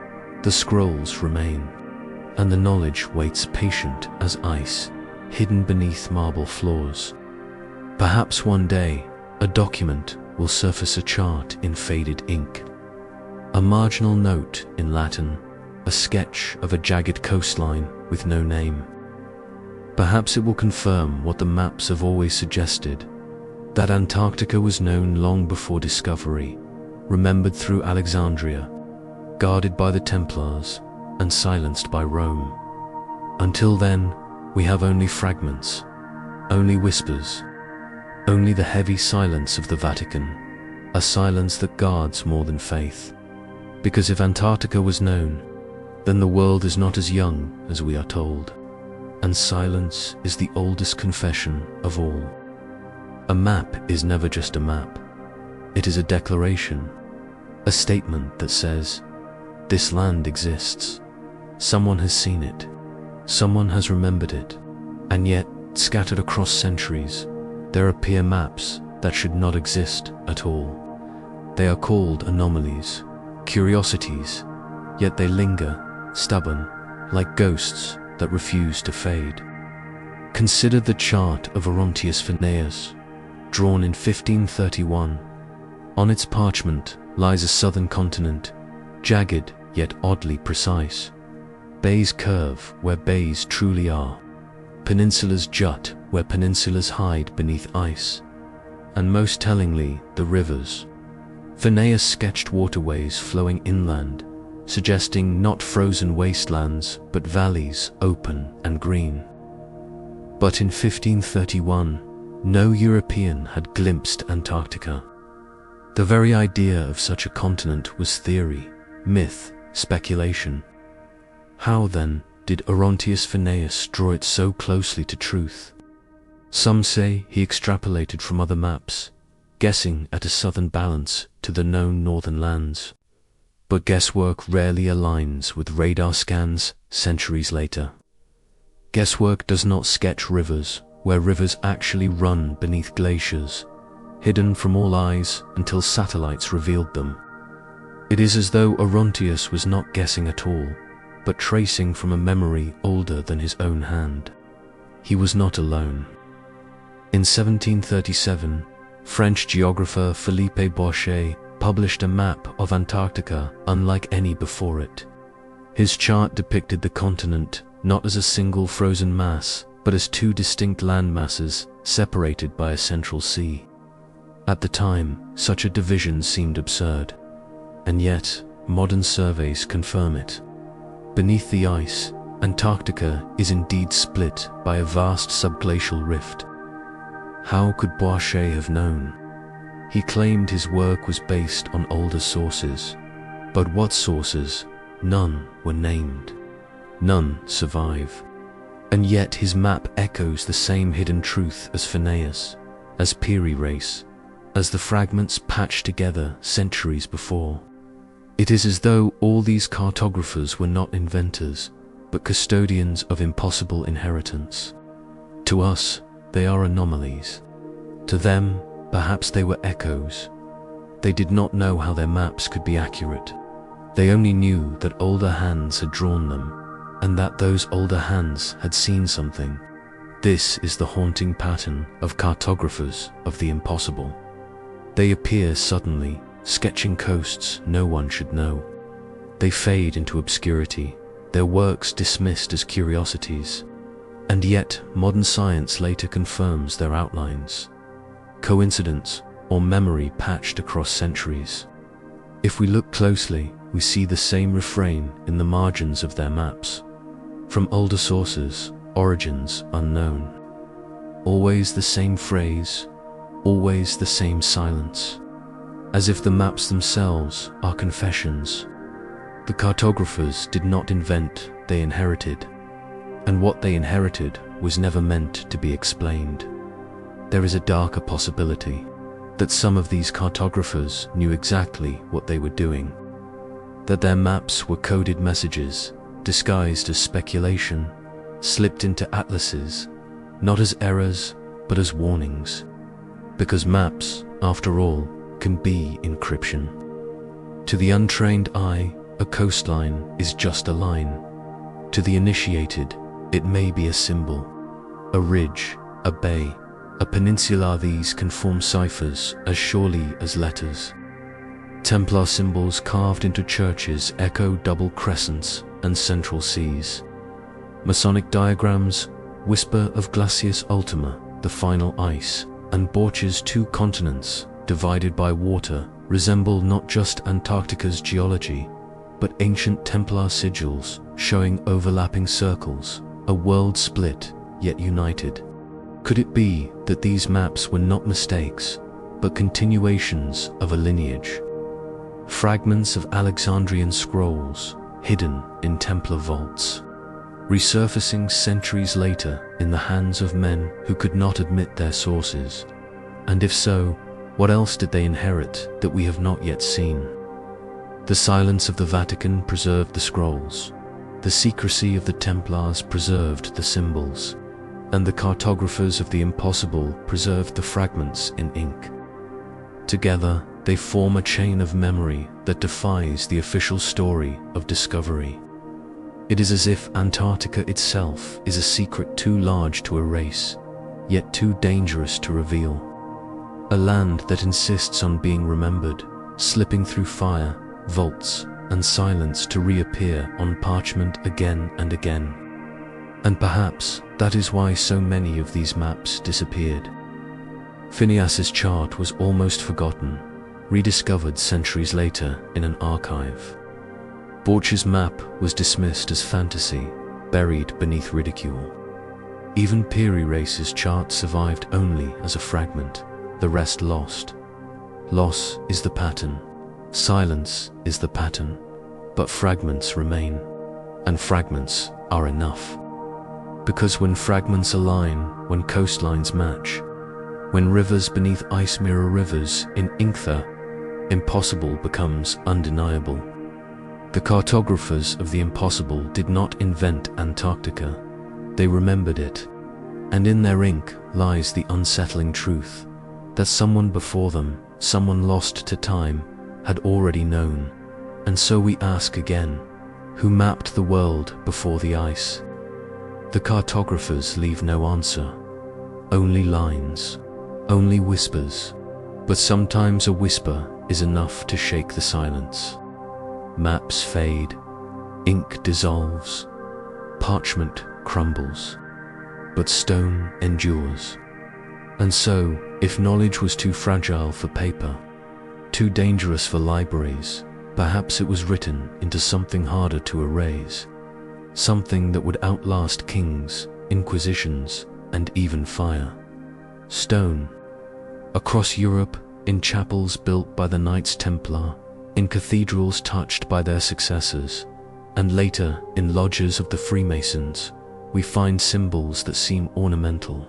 the scrolls remain, and the knowledge waits patient as ice, hidden beneath marble floors. Perhaps one day, a document will surface, a chart in faded ink, a marginal note in Latin, a sketch of a jagged coastline with no name. Perhaps it will confirm what the maps have always suggested, that Antarctica was known long before discovery, remembered through Alexandria, guarded by the Templars, and silenced by Rome. Until then, we have only fragments, only whispers, only the heavy silence of the Vatican, a silence that guards more than faith. Because if Antarctica was known, then the world is not as young as we are told, and silence is the oldest confession of all. A map is never just a map. It is a declaration, a statement that says, this land exists. Someone has seen it. Someone has remembered it. And yet, scattered across centuries, there appear maps that should not exist at all. They are called anomalies, curiosities, yet they linger, stubborn, like ghosts that refuse to fade. Consider the chart of Orontius Phineus, drawn in 1531. On its parchment lies a southern continent, jagged yet oddly precise. Bays curve where bays truly are. Peninsulas jut where peninsulas hide beneath ice. And most tellingly, the rivers. Phineus sketched waterways flowing inland, suggesting not frozen wastelands, but valleys open and green. But in 1531, no European had glimpsed Antarctica. The very idea of such a continent was theory, myth, speculation. How then did Orontius Phineus draw it so closely to truth? Some say he extrapolated from other maps, guessing at a southern balance to the known northern lands. But guesswork rarely aligns with radar scans centuries later. Guesswork does not sketch rivers where rivers actually run beneath glaciers, hidden from all eyes until satellites revealed them. It is as though Orontius was not guessing at all, but tracing from a memory older than his own hand. he was not alone. In 1737, French geographer Philippe Buache published a map of Antarctica unlike any before it. His chart depicted the continent not as a single frozen mass, but as two distinct land masses separated by a central sea. At the time, such a division seemed absurd, and yet modern surveys confirm it. Beneath the ice, Antarctica is indeed split by a vast subglacial rift. How could Buache have known? He claimed his work was based on older sources, but what sources? None were named. None survive. And yet his map echoes the same hidden truth as Phineas, as Piri Reis, as the fragments patched together centuries before. It is as though all these cartographers were not inventors, but custodians of impossible inheritance. To us, they are anomalies. To them, perhaps they were echoes. They did not know how their maps could be accurate. They only knew that older hands had drawn them, and that those older hands had seen something. This is the haunting pattern of cartographers of the impossible. They appear suddenly, sketching coasts no one should know. They fade into obscurity, their works dismissed as curiosities. And yet, modern science later confirms their outlines. Coincidence or memory patched across centuries. If we look closely, we see the same refrain in the margins of their maps. From older sources, origins unknown. Always the same phrase, always the same silence. As if the maps themselves are confessions. The cartographers did not invent, they inherited. And what they inherited was never meant to be explained. There is a darker possibility that some of these cartographers knew exactly what they were doing. That their maps were coded messages, disguised as speculation, slipped into atlases, not as errors, but as warnings. Because maps, after all, can be encryption. To the untrained eye, a coastline is just a line. To the initiated, it may be a symbol, a ridge, a bay, a peninsula. These can form ciphers as surely as letters. Templar symbols carved into churches echo double crescents and central seas. Masonic diagrams whisper of Glacius Ultima, the final ice, and Buache's two continents, divided by water, resemble not just Antarctica's geology, but ancient Templar sigils showing overlapping circles, a world split yet united. Could it be that these maps were not mistakes, but continuations of a lineage? Fragments of Alexandrian scrolls, hidden in Templar vaults, resurfacing centuries later in the hands of men who could not admit their sources. And if so, what else did they inherit that we have not yet seen? The silence of the Vatican preserved the scrolls, the secrecy of the Templars preserved the symbols, and the cartographers of the impossible preserved the fragments in ink. Together, they form a chain of memory that defies the official story of discovery. It is as if Antarctica itself is a secret too large to erase, yet too dangerous to reveal. A land that insists on being remembered, slipping through fire, vaults, and silence to reappear on parchment again and again. And perhaps that is why so many of these maps disappeared. Phineas's chart was almost forgotten, rediscovered centuries later in an archive. Buache's map was dismissed as fantasy, buried beneath ridicule. Even Piri Reis's chart survived only as a fragment, the rest lost. Loss is the pattern, silence is the pattern, but fragments remain, and fragments are enough. Because when fragments align, when coastlines match, when rivers beneath ice mirror rivers in Inkthar, impossible becomes undeniable. The cartographers of the impossible did not invent Antarctica, they remembered it, and in their ink lies the unsettling truth that someone before them, someone lost to time, had already known. And so we ask again, who mapped the world before the ice? The cartographers leave no answer, only lines, only whispers, but sometimes a whisper is enough to shake the silence. Maps fade, ink dissolves, parchment crumbles, but stone endures. And so, if knowledge was too fragile for paper, too dangerous for libraries, perhaps it was written into something harder to erase, something that would outlast kings, inquisitions, and even fire. Stone. Across Europe, in chapels built by the Knights Templar, in cathedrals touched by their successors, and later in lodges of the Freemasons, we find symbols that seem ornamental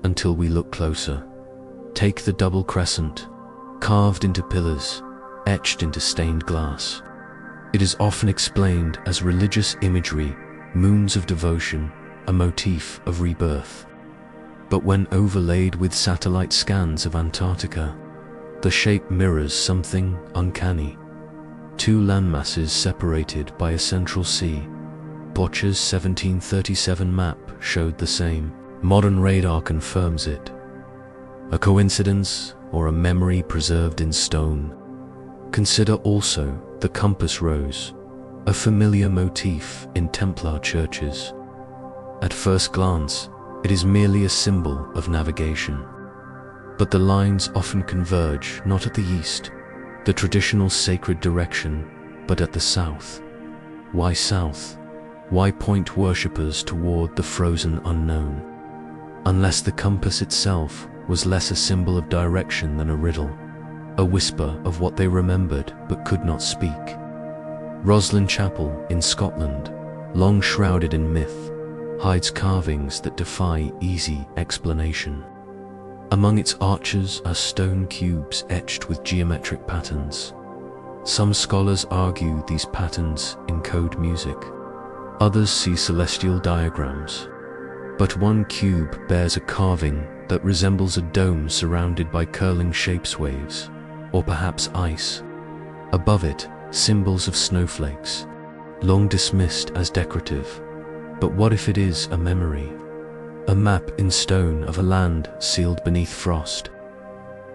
until we look closer. Take the double crescent, carved into pillars, etched into stained glass. It is often explained as religious imagery, moons of devotion, a motif of rebirth. But when overlaid with satellite scans of Antarctica, the shape mirrors something uncanny. Two landmasses separated by a central sea. Buache's 1737 map showed the same. Modern radar confirms it. A coincidence or a memory preserved in stone? Consider also the compass rose, a familiar motif in Templar churches. At first glance, it is merely a symbol of navigation. But the lines often converge not at the east, the traditional sacred direction, but at the south. Why south? Why point worshippers toward the frozen unknown? Unless the compass itself was less a symbol of direction than a riddle, a whisper of what they remembered but could not speak. Roslin Chapel in Scotland, long shrouded in myth, hides carvings that defy easy explanation. Among its arches are stone cubes etched with geometric patterns. Some scholars argue these patterns encode music. Others see celestial diagrams. But one cube bears a carving that resembles a dome surrounded by curling shapes waves, or perhaps ice. Above it, symbols of snowflakes, long dismissed as decorative. But what if it is a memory? A map in stone of a land sealed beneath frost.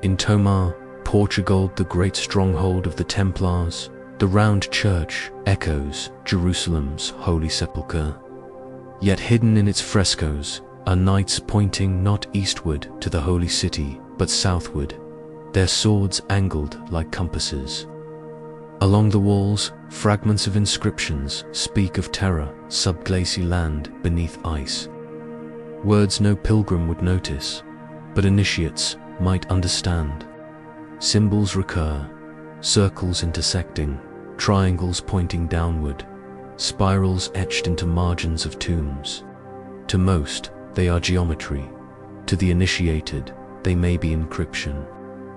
In Tomar, Portugal, the great stronghold of the Templars, the round church echoes Jerusalem's holy sepulchre. Yet hidden in its frescoes are knights pointing not eastward to the holy city, but southward, their swords angled like compasses. Along the walls, fragments of inscriptions speak of terror, subglacial land beneath ice. Words no pilgrim would notice, but initiates might understand. Symbols recur, circles intersecting, triangles pointing downward, spirals etched into margins of tombs. To most, they are geometry. To the initiated, they may be encryption,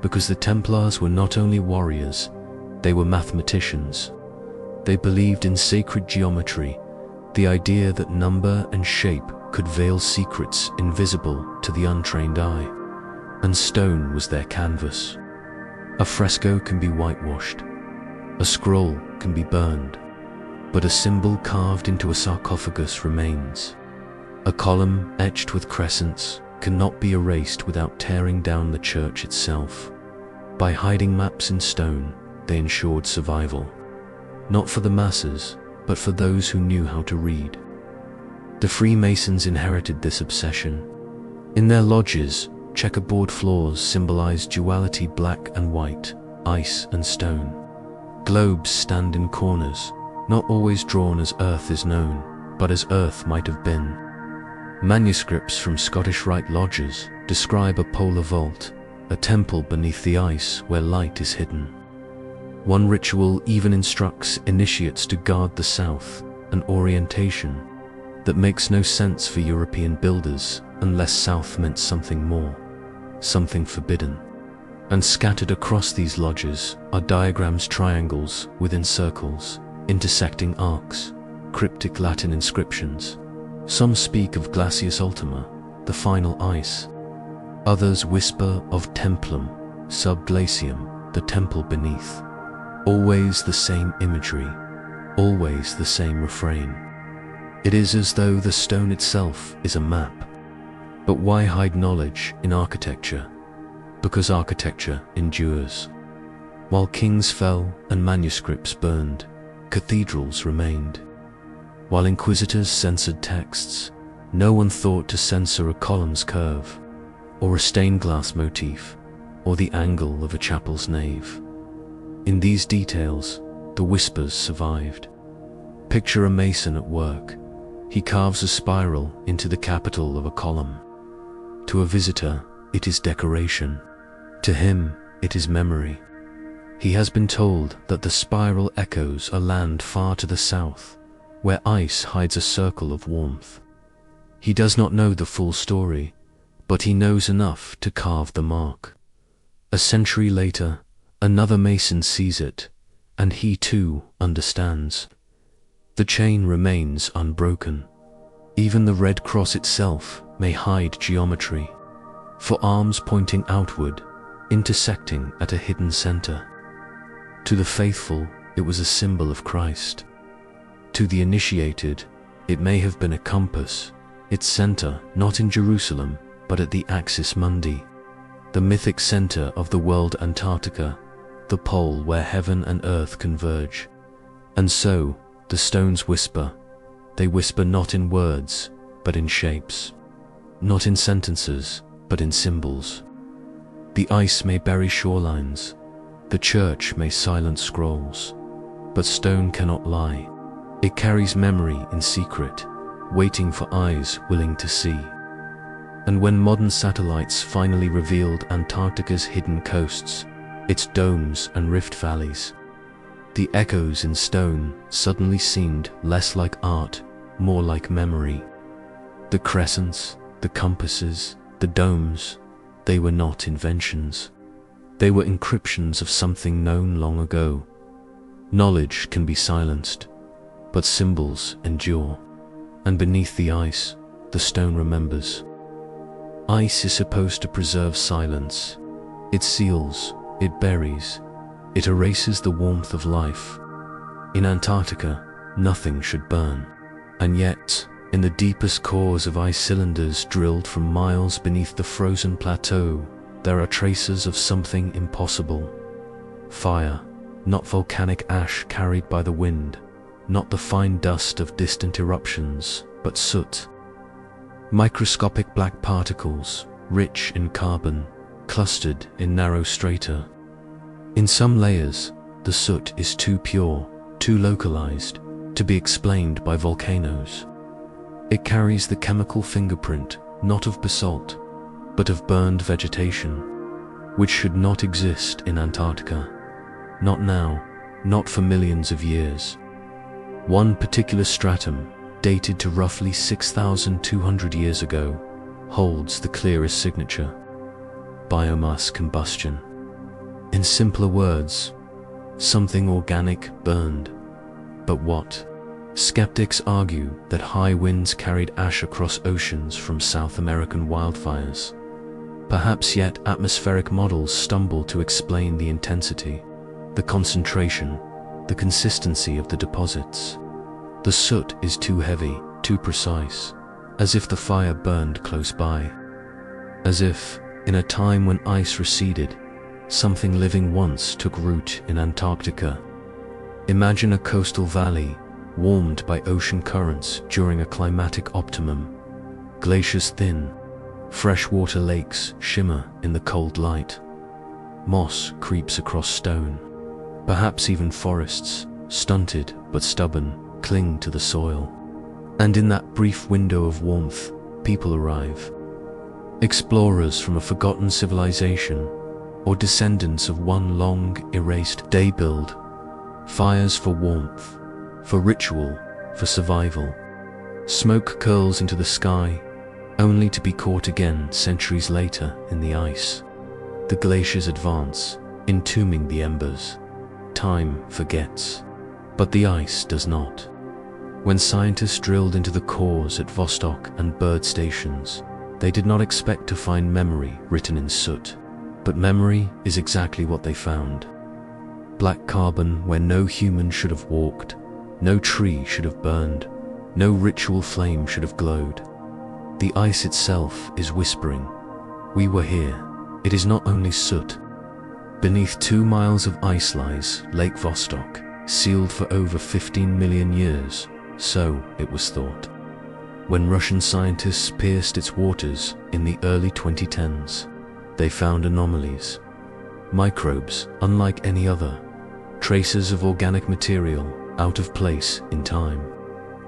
because the Templars were not only warriors, they were mathematicians. They believed in sacred geometry, the idea that number and shape could veil secrets invisible to the untrained eye, and stone was their canvas. A fresco can be whitewashed, a scroll can be burned, but a symbol carved into a sarcophagus remains. A column etched with crescents cannot be erased without tearing down the church itself. By hiding maps in stone, they ensured survival, not for the masses, but for those who knew how to read. The Freemasons inherited this obsession. In their lodges, checkerboard floors symbolize duality: black and white, ice and stone. Globes stand in corners, not always drawn as earth is known, but as earth might have been. Manuscripts from Scottish Rite lodges describe a polar vault, a temple beneath the ice where light is hidden. One ritual even instructs initiates to guard the south, an orientation that makes no sense for European builders unless south meant something more, something forbidden. And scattered across these lodges are diagrams, triangles within circles, intersecting arcs, cryptic Latin inscriptions. Some speak of glacius ultima, the final ice. Others whisper of templum, subglacium, the temple beneath. Always the same imagery, always the same refrain. It is as though the stone itself is a map. But why hide knowledge in architecture? Because architecture endures. While kings fell and manuscripts burned, cathedrals remained. While inquisitors censored texts, no one thought to censor a column's curve, or a stained glass motif, or the angle of a chapel's nave. In these details, the whispers survived. Picture a mason at work. He carves a spiral into the capital of a column. To a visitor, it is decoration. To him, it is memory. He has been told that the spiral echoes a land far to the south, where ice hides a circle of warmth. He does not know the full story, but he knows enough to carve the mark. A century later, another mason sees it, and he too understands. The chain remains unbroken. Even the Red Cross itself may hide geometry, for arms pointing outward, intersecting at a hidden center. To the faithful, it was a symbol of Christ. To the initiated, it may have been a compass, its center not in Jerusalem, but at the Axis Mundi, the mythic center of the world Antarctica, the pole where heaven and earth converge. And so, the stones whisper. They whisper not in words, but in shapes. Not in sentences, but in symbols. The ice may bury shorelines. The church may silence scrolls. But stone cannot lie. It carries memory in secret, waiting for eyes willing to see. And when modern satellites finally revealed Antarctica's hidden coasts, its domes and rift valleys, the echoes in stone suddenly seemed less like art, more like memory. The crescents, the compasses, the domes, they were not inventions. They were encryptions of something known long ago. Knowledge can be silenced, but symbols endure. And beneath the ice, the stone remembers. Ice is supposed to preserve silence. It seals, it buries, it erases the warmth of life. In Antarctica, nothing should burn. And yet, in the deepest cores of ice cylinders drilled from miles beneath the frozen plateau, there are traces of something impossible. Fire, not volcanic ash carried by the wind, not the fine dust of distant eruptions, but soot. Microscopic black particles, rich in carbon, clustered in narrow strata. In some layers, the soot is too pure, too localized, to be explained by volcanoes. It carries the chemical fingerprint, not of basalt, but of burned vegetation, which should not exist in Antarctica. Not now, not for millions of years. One particular stratum, dated to roughly 6,200 years ago, holds the clearest signature: biomass combustion. In simpler words, something organic burned. But what? Skeptics argue that high winds carried ash across oceans from South American wildfires. Perhaps yet atmospheric models stumble to explain the intensity, the concentration, the consistency of the deposits. The soot is too heavy, too precise, as if the fire burned close by. As if, in a time when ice receded, something living once took root in Antarctica. Imagine a coastal valley, warmed by ocean currents during a climatic optimum. Glaciers thin, freshwater lakes shimmer in the cold light. Moss creeps across stone. Perhaps even forests, stunted but stubborn, cling to the soil. And in that brief window of warmth, people arrive. Explorers from a forgotten civilization, or descendants of one long erased day build. Fires for warmth, for ritual, for survival. Smoke curls into the sky, only to be caught again centuries later in the ice. The glaciers advance, entombing the embers. Time forgets, but the ice does not. When scientists drilled into the cores at Vostok and Bird stations, they did not expect to find memory written in soot. But memory is exactly what they found. Black carbon where no human should have walked, no tree should have burned, No ritual flame should have glowed. The ice itself is whispering, "We were here." It is not only soot. Beneath 2 miles of ice lies Lake Vostok, sealed for over 15 million years, so it was thought. When Russian scientists pierced its waters in the early 2010s, they found anomalies. Microbes unlike any other, traces of organic material out of place in time,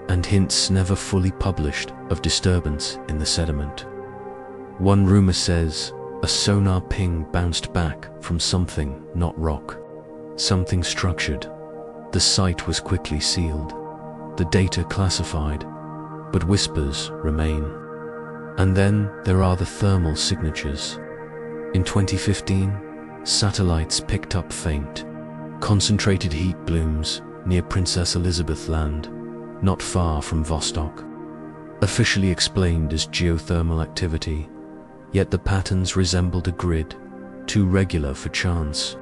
and hints never fully published of disturbance in the sediment. One rumor says a sonar ping bounced back from something, not rock, something structured. The site was quickly sealed, the data classified, but whispers remain. And then there are the thermal signatures. In 2015, satellites picked up faint, concentrated heat blooms near Princess Elizabeth Land, not far from Vostok. Officially explained as geothermal activity, yet the patterns resembled a grid, too regular for chance.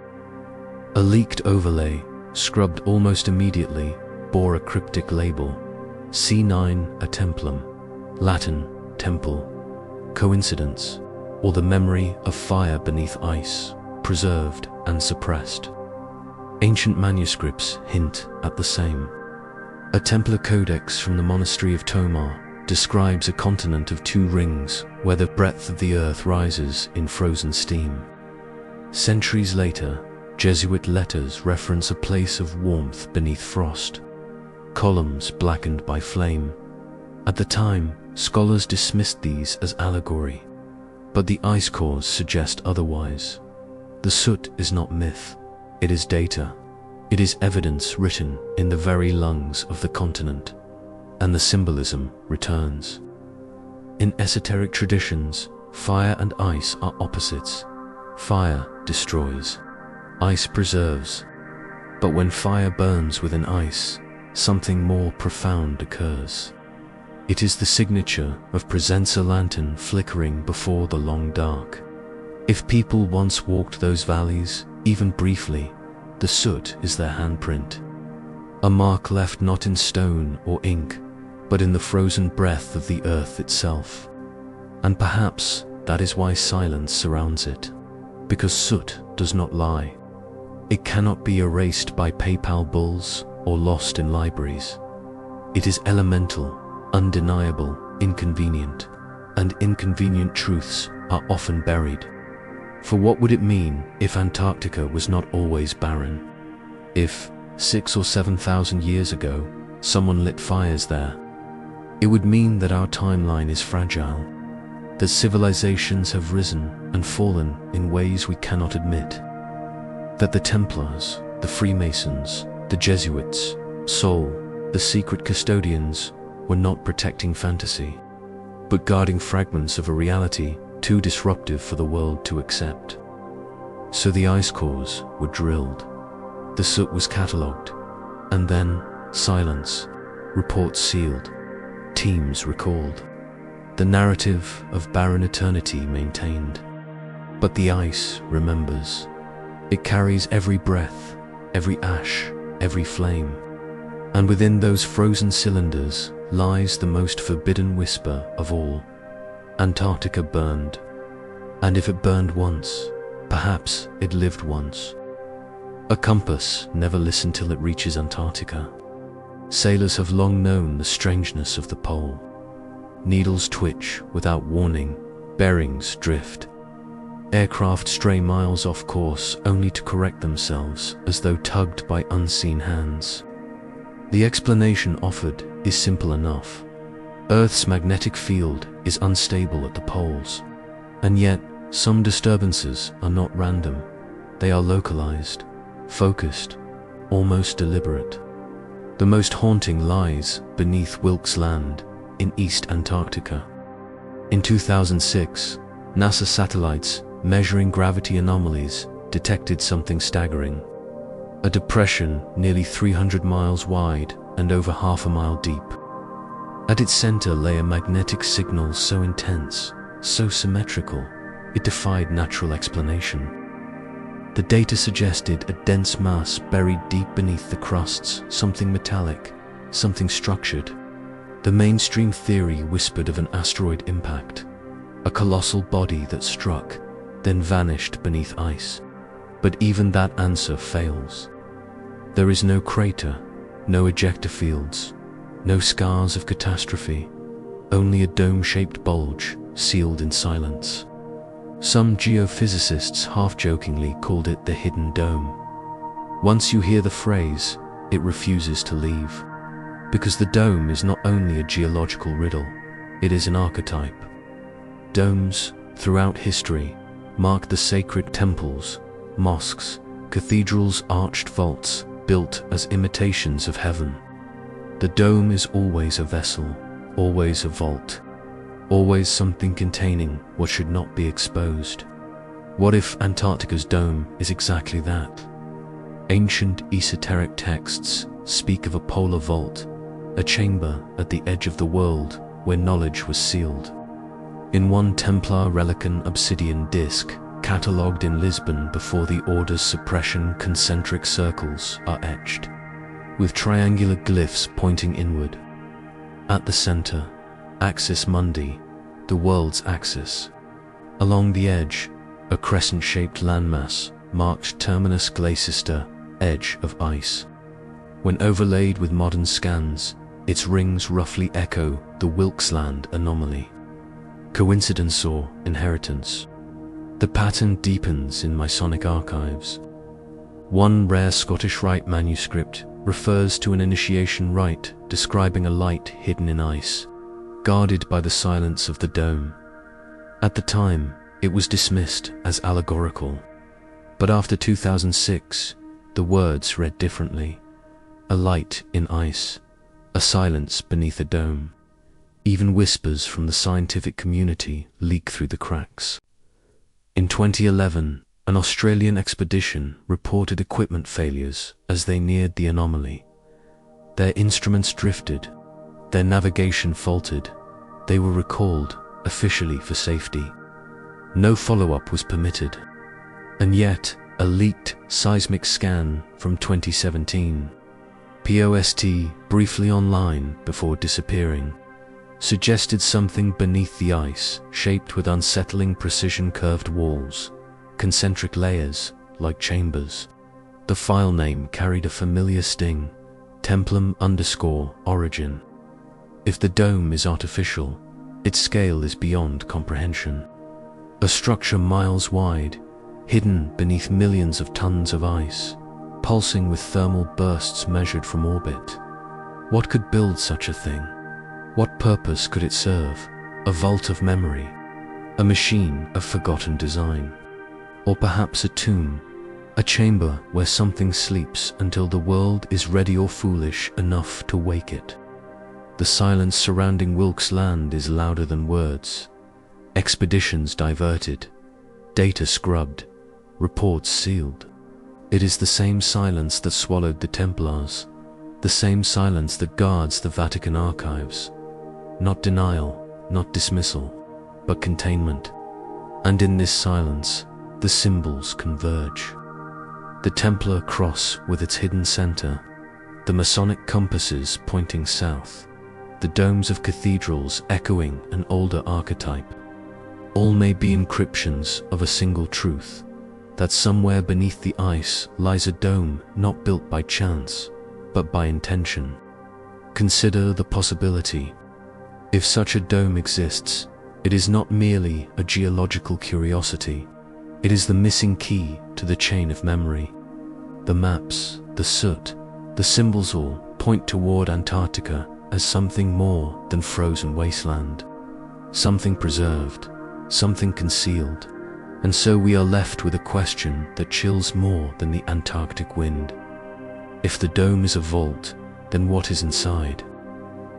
A leaked overlay, scrubbed almost immediately, bore a cryptic label, C9 a templum, Latin, temple. Coincidence, or the memory of fire beneath ice, preserved and suppressed? Ancient manuscripts hint at the same. A Templar codex from the monastery of Tomar describes a continent of 2 rings where the breadth of the earth rises in frozen steam. Centuries later, Jesuit letters reference a place of warmth beneath frost, columns blackened by flame. At the time, scholars dismissed these as allegory, but the ice cores suggest otherwise. The soot is not myth, it is data. It is evidence written in the very lungs of the continent, and the symbolism returns. In esoteric traditions, fire and ice are opposites. Fire destroys, ice preserves. But when fire burns within ice, something more profound occurs. It is the signature of Presenza lantern flickering before the long dark. If people once walked those valleys, even briefly, the soot is their handprint. A mark left not in stone or ink, but in the frozen breath of the earth itself. And perhaps that is why silence surrounds it, because soot does not lie. It cannot be erased by PayPal bulls or lost in libraries. It is elemental, undeniable, inconvenient, and inconvenient truths are often buried. For what would it mean if Antarctica was not always barren? If, 6,000 or 7,000 years ago, someone lit fires there? It would mean that our timeline is fragile, that civilizations have risen and fallen in ways we cannot admit, that the Templars, the Freemasons, the Jesuits, Sol, the secret custodians, were not protecting fantasy, but guarding fragments of a reality too disruptive for the world to accept. So the ice cores were drilled, the soot was catalogued, and then silence, reports sealed, teams recalled, the narrative of barren eternity maintained. But the ice remembers. It carries every breath, every ash, every flame. And within those frozen cylinders lies the most forbidden whisper of all. Antarctica burned. And if it burned once, perhaps it lived once. A compass never listened till it reaches Antarctica. Sailors have long known the strangeness of the pole. Needles twitch without warning, bearings drift. Aircraft stray miles off course only to correct themselves as though tugged by unseen hands. The explanation offered is simple enough. Earth's magnetic field is unstable at the poles, and yet some disturbances are not random. They are localized, focused, almost deliberate. The most haunting lies beneath Wilkes Land in East Antarctica. In 2006, NASA satellites measuring gravity anomalies detected something staggering. A depression nearly 300 miles wide and over half a mile deep. At its center lay a magnetic signal so intense, so symmetrical, it defied natural explanation. The data suggested a dense mass buried deep beneath the crusts, something metallic, something structured. The mainstream theory whispered of an asteroid impact, a colossal body that struck, then vanished beneath ice. But even that answer fails. There is no crater, no ejector fields, no scars of catastrophe, only a dome-shaped bulge sealed in silence. Some geophysicists half-jokingly called it the hidden dome. Once you hear the phrase, it refuses to leave. Because the dome is not only a geological riddle, it is an archetype. Domes, throughout history, mark the sacred temples, mosques, cathedrals, arched vaults, built as imitations of heaven. The dome is always a vessel, always a vault, always something containing what should not be exposed. What if Antarctica's dome is exactly that? Ancient esoteric texts speak of a polar vault, a chamber at the edge of the world where knowledge was sealed. In one Templar relic, an obsidian disc, catalogued in Lisbon before the Order's suppression, concentric circles are etched, with triangular glyphs pointing inward. At the center, Axis Mundi, the world's axis. Along the edge, a crescent-shaped landmass marked Terminus Glacister, edge of ice. When overlaid with modern scans, its rings roughly echo the Wilkesland anomaly. Coincidence or inheritance? The pattern deepens in Masonic archives. One rare Scottish Rite manuscript refers to an initiation rite describing a light hidden in ice, guarded by the silence of the dome. At the time, it was dismissed as allegorical. But after 2006, the words read differently. A light in ice, a silence beneath a dome. Even whispers from the scientific community leak through the cracks. In 2011, an Australian expedition reported equipment failures as they neared the anomaly. Their instruments drifted, their navigation faltered, they were recalled, officially for safety. No follow-up was permitted. And yet, a leaked seismic scan from 2017, POST briefly online before disappearing, suggested something beneath the ice, shaped with unsettling precision, curved walls, concentric layers like chambers. The file name carried a familiar sting, Templum_origin. If the dome is artificial, its scale is beyond comprehension. A structure miles wide, hidden beneath millions of tons of ice, pulsing with thermal bursts measured from orbit. What could build such a thing? What purpose could it serve? A vault of memory? A machine of forgotten design? Or perhaps a tomb, a chamber where something sleeps until the world is ready or foolish enough to wake it? The silence surrounding Wilkes Land is louder than words. Expeditions diverted, data scrubbed, reports sealed. It is the same silence that swallowed the Templars, the same silence that guards the Vatican archives. Not denial, not dismissal, but containment. And in this silence, the symbols converge. The Templar cross with its hidden center, the Masonic compasses pointing south, the domes of cathedrals echoing an older archetype. All may be encryptions of a single truth, that somewhere beneath the ice lies a dome not built by chance, but by intention. Consider the possibility. If such a dome exists, it is not merely a geological curiosity. It is the missing key to the chain of memory. The maps, the soot, the symbols all point toward Antarctica as something more than frozen wasteland. Something preserved, something concealed. And so we are left with a question that chills more than the Antarctic wind. If the dome is a vault, then what is inside?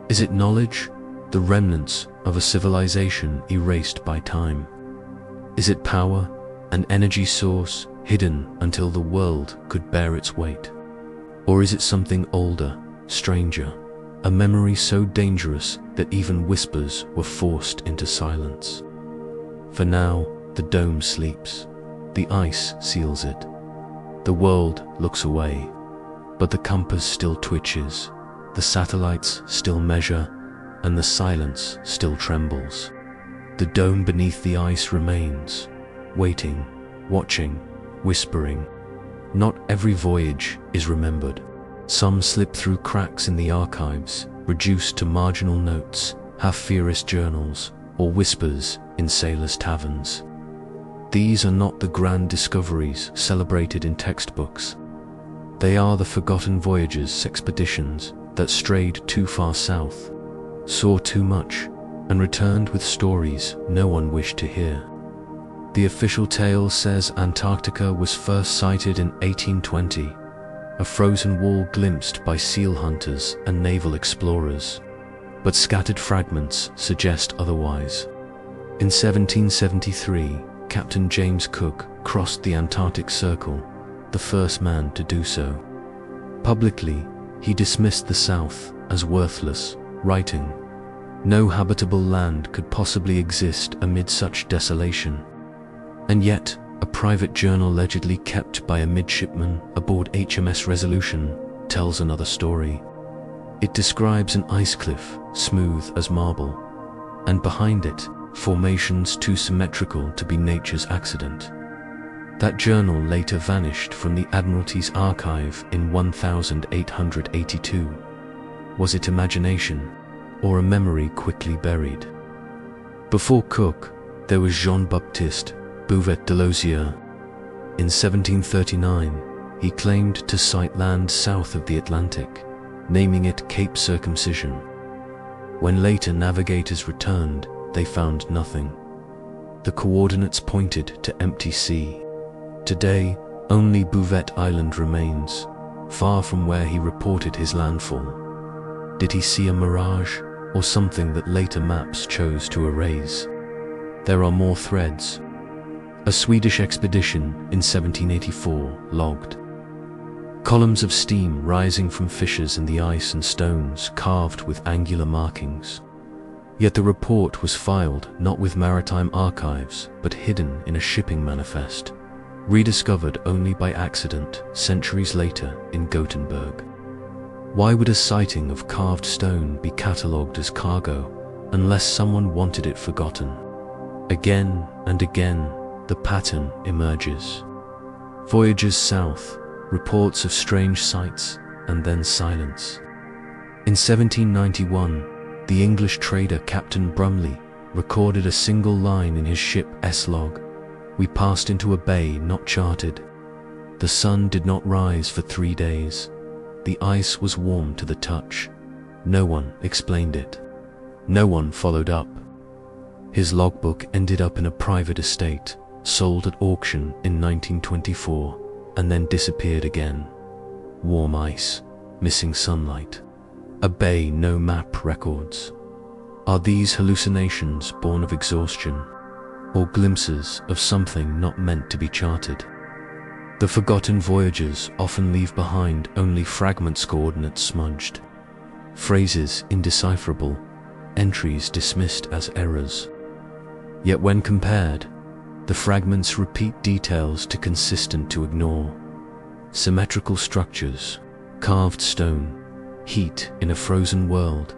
Is it knowledge, the remnants of a civilization erased by time? Is it power, an energy source hidden until the world could bear its weight? Or is it something older, stranger, a memory so dangerous that even whispers were forced into silence? For now, the dome sleeps, the ice seals it, the world looks away, but the compass still twitches, the satellites still measure, and the silence still trembles. The dome beneath the ice remains, waiting, watching, whispering. Not every voyage is remembered. Some slip through cracks in the archives, reduced to marginal notes, half-furious journals, or whispers in sailors' taverns. These are not the grand discoveries celebrated in textbooks. They are the forgotten voyages, expeditions that strayed too far south, saw too much, and returned with stories no one wished to hear. The official tale says Antarctica was first sighted in 1820, a frozen wall glimpsed by seal hunters and naval explorers. But scattered fragments suggest otherwise. In 1773, Captain James Cook crossed the Antarctic Circle, the first man to do so. Publicly, he dismissed the South as worthless, writing, "No habitable land could possibly exist amid such desolation." And yet, a private journal allegedly kept by a midshipman aboard HMS Resolution tells another story. It describes an ice cliff, smooth as marble, and behind it, formations too symmetrical to be nature's accident. That journal later vanished from the Admiralty's archive in 1882. Was it imagination, or a memory quickly buried? Before Cook, there was Jean-Baptiste Bouvet de Lozier. In 1739, he claimed to sight land south of the Atlantic, naming it Cape Circumcision. When later navigators returned, they found nothing. The coordinates pointed to empty sea. Today, only Bouvet Island remains, far from where he reported his landfall. Did he see a mirage, or something that later maps chose to erase? There are more threads. A Swedish expedition in 1784 logged columns of steam rising from fissures in the ice and stones carved with angular markings. Yet the report was filed not with maritime archives, but hidden in a shipping manifest, rediscovered only by accident centuries later in Gothenburg. Why would a sighting of carved stone be catalogued as cargo unless someone wanted it forgotten? Again and again, the pattern emerges. Voyages south, reports of strange sights, and then silence. In 1791, the English trader Captain Brumley recorded a single line in his ship's log: "We passed into a bay not charted. The sun did not rise for 3 days. The ice was warm to the touch. No one explained it. No one followed up." His logbook ended up in a private estate, sold at auction in 1924, and then disappeared again. Warm ice, missing sunlight. A bay no map records. Are these hallucinations born of exhaustion, or glimpses of something not meant to be charted? The forgotten voyagers often leave behind only fragments, coordinates smudged, phrases indecipherable, entries dismissed as errors. Yet when compared, the fragments repeat details too consistent to ignore. Symmetrical structures, carved stone, heat in a frozen world,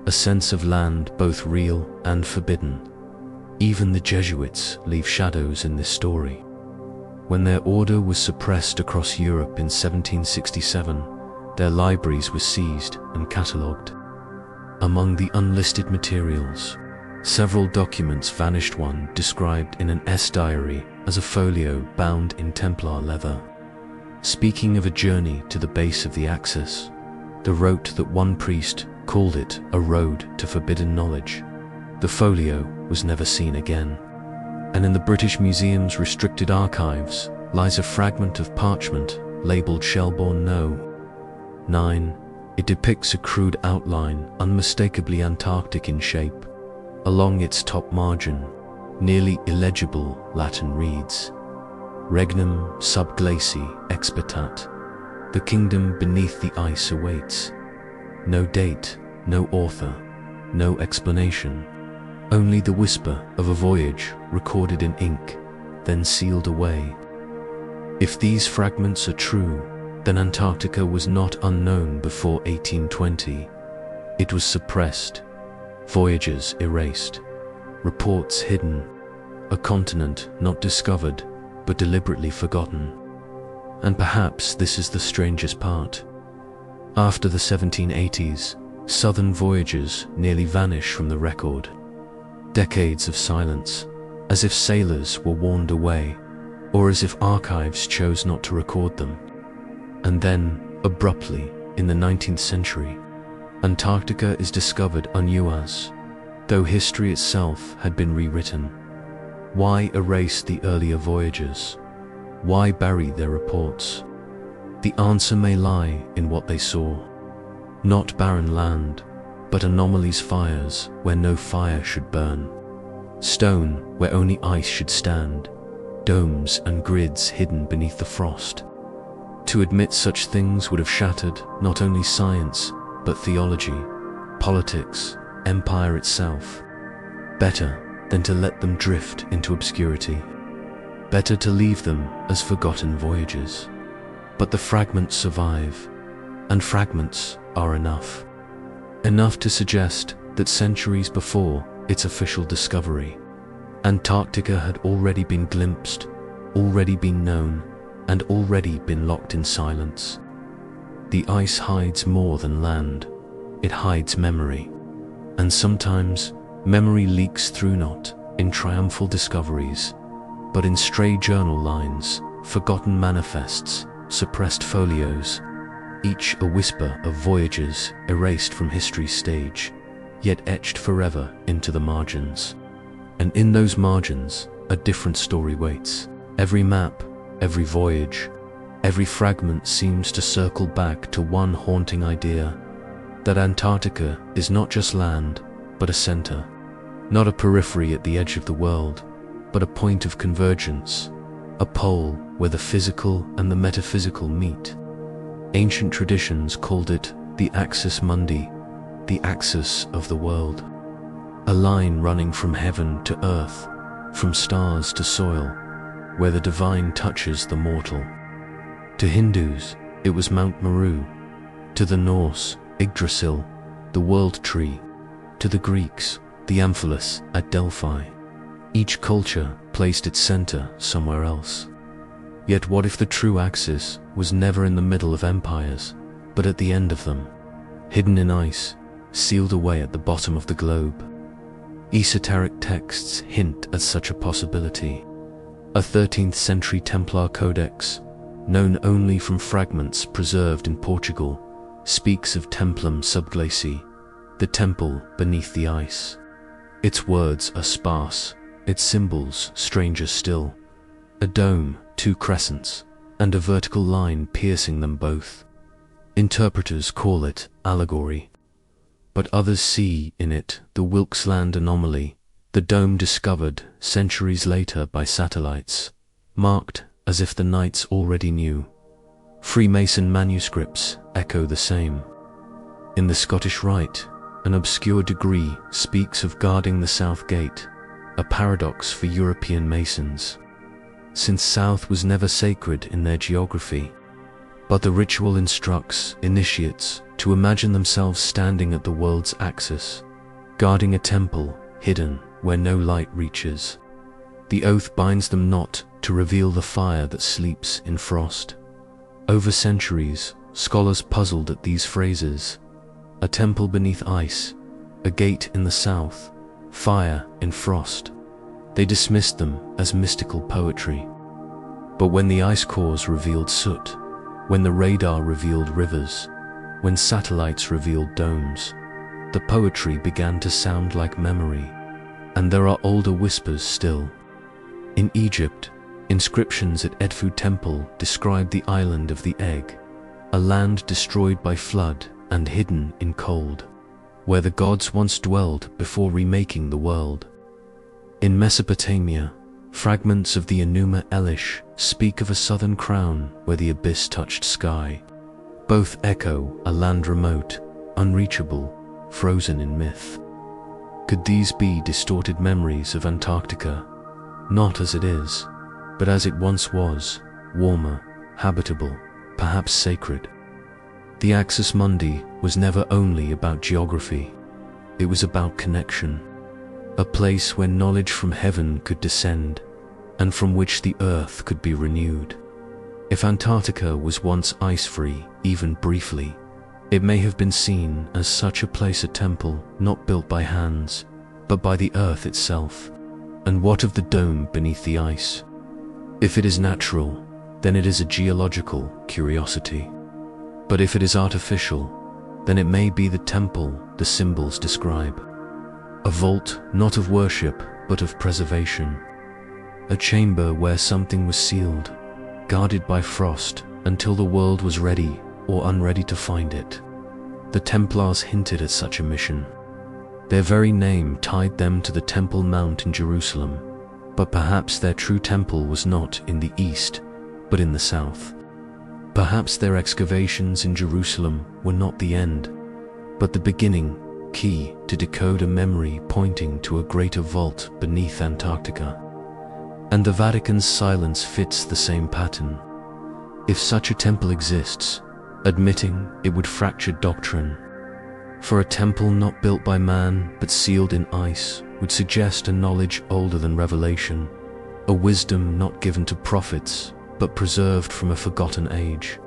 a sense of land both real and forbidden. Even the Jesuits leave shadows in this story. When their order was suppressed across Europe in 1767, their libraries were seized and catalogued. Among the unlisted materials, several documents vanished, one described in an diary as a folio bound in Templar leather. Speaking of a journey to the base of the Axis, they wrote that one priest called it a road to forbidden knowledge. The folio was never seen again. And in the British Museum's restricted archives lies a fragment of parchment labelled Shelbourne No. 9. It depicts a crude outline, unmistakably Antarctic in shape. Along its top margin, nearly illegible Latin reads, "Regnum sub glaci expetat." The kingdom beneath the ice awaits. No date, no author, no explanation. Only the whisper of a voyage recorded in ink, then sealed away. If these fragments are true, then Antarctica was not unknown before 1820. It was suppressed, voyages erased, reports hidden, a continent not discovered but deliberately forgotten. And perhaps this is the strangest part. After the 1780s, southern voyages nearly vanish from the record. Decades of silence, as if sailors were warned away, or as if archives chose not to record them. And then, abruptly, in the 19th century, Antarctica is discovered unuas, though history itself had been rewritten. Why erase the earlier voyages? Why bury their reports? The answer may lie in what they saw. Not barren land, but anomalies, fires where no fire should burn, stone where only ice should stand, domes and grids hidden beneath the frost. To admit such things would have shattered not only science, but theology, politics, empire itself. Better than to let them drift into obscurity. Better to leave them as forgotten voyages. But the fragments survive, and fragments are enough. Enough to suggest that centuries before its official discovery, Antarctica had already been glimpsed, already been known, and already been locked in silence. The ice hides more than land. It hides memory. And sometimes memory leaks through not in triumphal discoveries, but in stray journal lines, forgotten manifests, suppressed folios, each a whisper of voyages erased from history's stage, yet etched forever into the margins. And in those margins, a different story waits. Every map, every voyage, every fragment seems to circle back to one haunting idea, that Antarctica is not just land, but a center. Not a periphery at the edge of the world, but a point of convergence, a pole where the physical and the metaphysical meet. Ancient traditions called it the axis mundi, the axis of the world. A line running from heaven to earth, from stars to soil, where the divine touches the mortal. To Hindus, it was Mount Meru. To the Norse, Yggdrasil, the world tree. To the Greeks, the Amphilis at Delphi. Each culture placed its center somewhere else. Yet what if the true axis was never in the middle of empires, but at the end of them, hidden in ice, sealed away at the bottom of the globe? Esoteric texts hint at such a possibility. A 13th century Templar codex, known only from fragments preserved in Portugal, speaks of Templum subglaci, the temple beneath the ice. Its words are sparse, its symbols stranger still. A dome, two crescents, and a vertical line piercing them both. Interpreters call it allegory, but others see in it the Wilkesland anomaly, the dome discovered centuries later by satellites, marked as if the Knights already knew. Freemason manuscripts echo the same. In the Scottish Rite, an obscure degree speaks of guarding the South Gate, a paradox for European Masons, since South was never sacred in their geography. But the ritual instructs initiates to imagine themselves standing at the world's axis, guarding a temple hidden where no light reaches. The oath binds them not to reveal the fire that sleeps in frost. Over centuries, scholars puzzled at these phrases. A temple beneath ice, a gate in the south, fire in frost. They dismissed them as mystical poetry. But when the ice cores revealed soot, when the radar revealed rivers, when satellites revealed domes, the poetry began to sound like memory. And there are older whispers still. In Egypt, inscriptions at Edfu Temple describe the island of the egg, a land destroyed by flood and hidden in cold, where the gods once dwelled before remaking the world. In Mesopotamia, fragments of the Enuma Elish speak of a southern crown where the abyss touched sky. Both echo a land remote, unreachable, frozen in myth. Could these be distorted memories of Antarctica, not as it is, but as it once was, warmer, habitable, perhaps sacred? The Axis Mundi was never only about geography. it was about connection, a place where knowledge from heaven could descend, and from which the earth could be renewed. If Antarctica was once ice-free, even briefly, it may have been seen as such a place, a temple not built by hands, but by the earth itself. And what of the dome beneath the ice? If it is natural, then it is a geological curiosity. But if it is artificial, then it may be the temple the symbols describe. A vault not of worship, but of preservation. A chamber where something was sealed, guarded by frost until the world was ready or unready to find it. The Templars hinted at such a mission. Their very name tied them to the Temple Mount in Jerusalem, but perhaps their true temple was not in the east, but in the south. Perhaps their excavations in Jerusalem were not the end, but the beginning, key to decode a memory pointing to a greater vault beneath Antarctica. And the Vatican's silence fits the same pattern. If such a temple exists, admitting it would fracture doctrine. For a temple not built by man but sealed in ice would suggest a knowledge older than revelation, a wisdom not given to prophets but preserved from a forgotten age.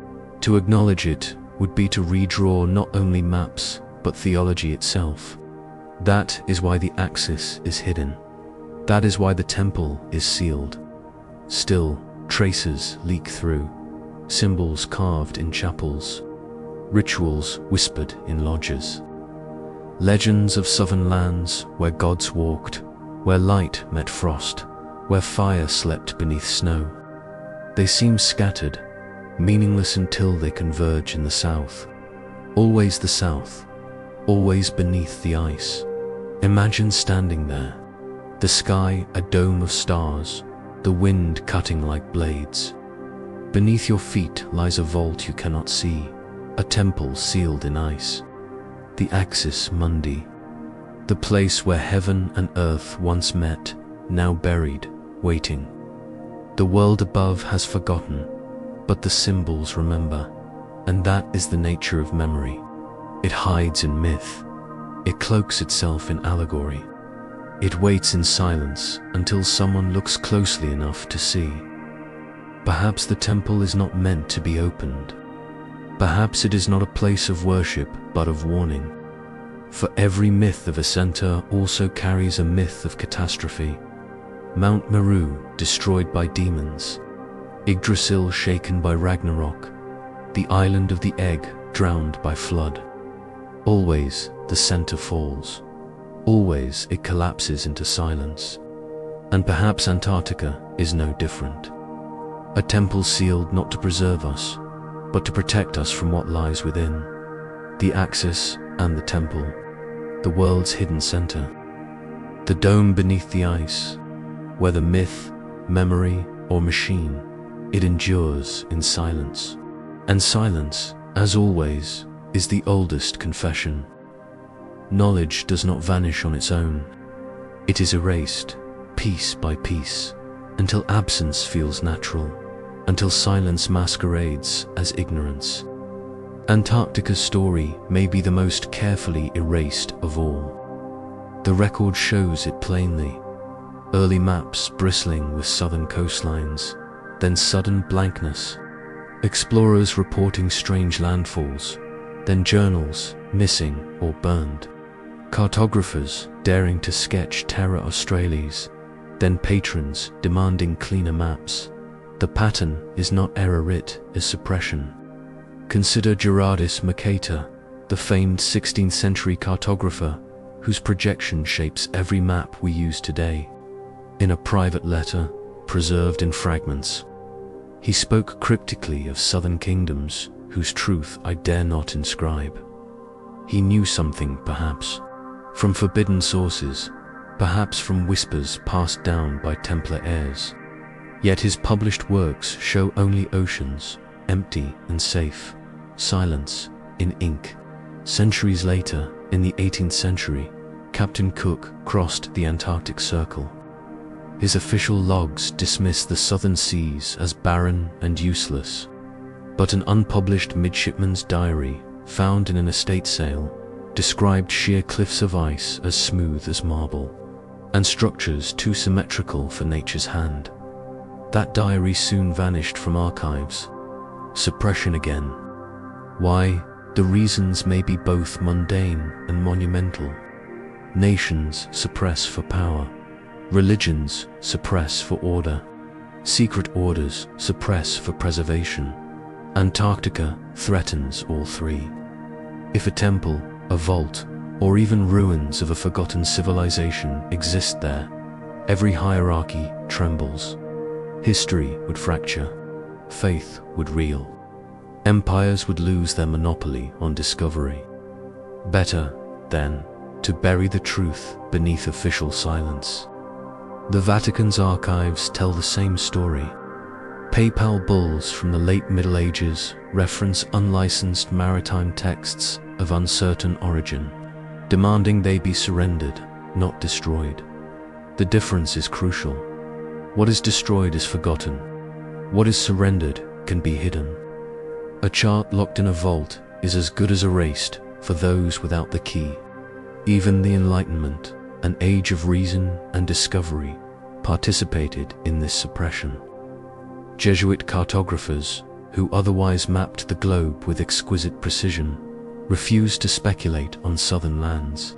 To acknowledge it would be to redraw not only maps but theology itself. That is why the axis is hidden. That is why the temple is sealed. Still, traces leak through, symbols carved in chapels, rituals whispered in lodges. Legends of southern lands where gods walked, where light met frost, where fire slept beneath snow. They seem scattered, meaningless until they converge in the south. Always the south, always beneath the ice. Imagine standing there, the sky a dome of stars, the wind cutting like blades. Beneath your feet lies a vault you cannot see, a temple sealed in ice. The Axis Mundi, the place where heaven and earth once met, now buried, waiting. The world above has forgotten, but the symbols remember, and that is the nature of memory. It hides in myth, it cloaks itself in allegory. It waits in silence until someone looks closely enough to see. Perhaps the temple is not meant to be opened. Perhaps it is not a place of worship, but of warning. For every myth of a center also carries a myth of catastrophe. Mount Meru destroyed by demons, Yggdrasil shaken by Ragnarok, the island of the egg drowned by flood. Always the center falls. Always it collapses into silence. And perhaps Antarctica is no different. A temple sealed not to preserve us, but to protect us from what lies within. The axis and the temple, the world's hidden center. The dome beneath the ice, whether myth, memory, or machine, it endures in silence. And silence, as always, is the oldest confession. Knowledge does not vanish on its own. It is erased, piece by piece, until absence feels natural, until silence masquerades as ignorance. Antarctica's story may be the most carefully erased of all. The record shows it plainly. Early maps bristling with southern coastlines, then sudden blankness. Explorers reporting strange landfalls, then journals missing or burned. Cartographers daring to sketch Terra Australis, then patrons demanding cleaner maps. The pattern is not error, it is suppression. Consider Gerardus Mercator, the famed 16th century cartographer whose projection shapes every map we use today. In a private letter, preserved in fragments, he spoke cryptically of southern kingdoms whose truth I dare not inscribe. He knew something, perhaps, from forbidden sources, perhaps from whispers passed down by Templar heirs. Yet his published works show only oceans, empty and safe, silence in ink. Centuries later, in the 18th century, Captain Cook crossed the Antarctic Circle. His official logs dismiss the southern seas as barren and useless, but an unpublished midshipman's diary, found in an estate sale, described sheer cliffs of ice as smooth as marble, and structures too symmetrical for nature's hand. That diary soon vanished from archives. Suppression again. Why? The reasons may be both mundane and monumental. Nations suppress for power. Religions suppress for order. Secret orders suppress for preservation. Antarctica threatens all three. If a temple, a vault, or even ruins of a forgotten civilization exist there, every hierarchy trembles. History would fracture. Faith would reel. Empires would lose their monopoly on discovery. Better, then, to bury the truth beneath official silence. The Vatican's archives tell the same story. Papal bulls from the late Middle Ages reference unlicensed maritime texts of uncertain origin, demanding they be surrendered, not destroyed. The difference is crucial. What is destroyed is forgotten. What is surrendered can be hidden. A chart locked in a vault is as good as erased for those without the key. Even the Enlightenment, an age of reason and discovery, participated in this suppression. Jesuit cartographers, who otherwise mapped the globe with exquisite precision, refused to speculate on southern lands.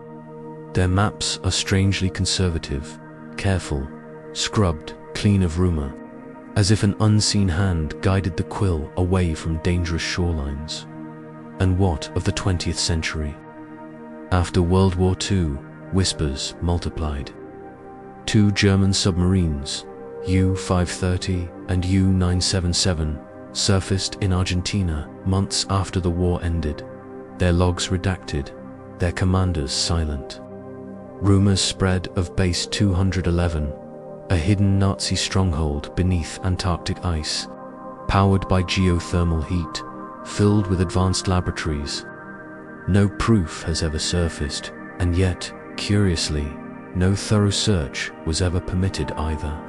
Their maps are strangely conservative, careful, scrubbed clean of rumor, as if an unseen hand guided the quill away from dangerous shorelines. And what of the 20th century? After World War II, whispers multiplied. Two German submarines, U-530 and U-977, surfaced in Argentina months after the war ended, their logs redacted, their commanders silent. Rumors spread of Base 211, a hidden Nazi stronghold beneath Antarctic ice, powered by geothermal heat, filled with advanced laboratories. No proof has ever surfaced, and yet, curiously, no thorough search was ever permitted either.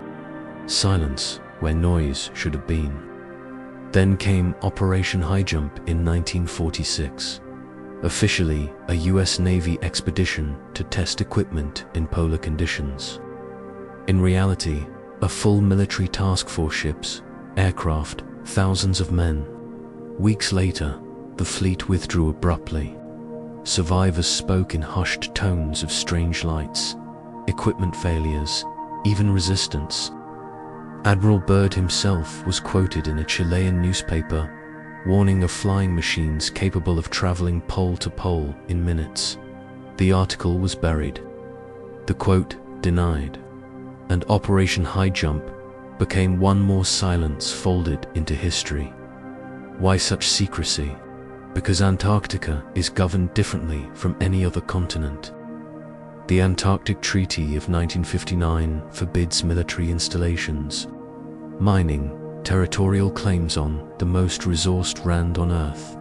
Silence where noise should have been. Then came Operation Highjump in 1946, officially a US Navy expedition to test equipment in polar conditions. In reality, a full military task force, ships, aircraft, thousands of men. Weeks later, the fleet withdrew abruptly. Survivors spoke in hushed tones of strange lights, equipment failures, even resistance. Admiral Byrd himself was quoted in a Chilean newspaper, warning of flying machines capable of traveling pole to pole in minutes. The article was buried. The quote denied. And Operation Highjump became one more silence folded into history. Why such secrecy? Because Antarctica is governed differently from any other continent. The Antarctic Treaty of 1959 forbids military installations, mining, territorial claims on the most resourced land on Earth.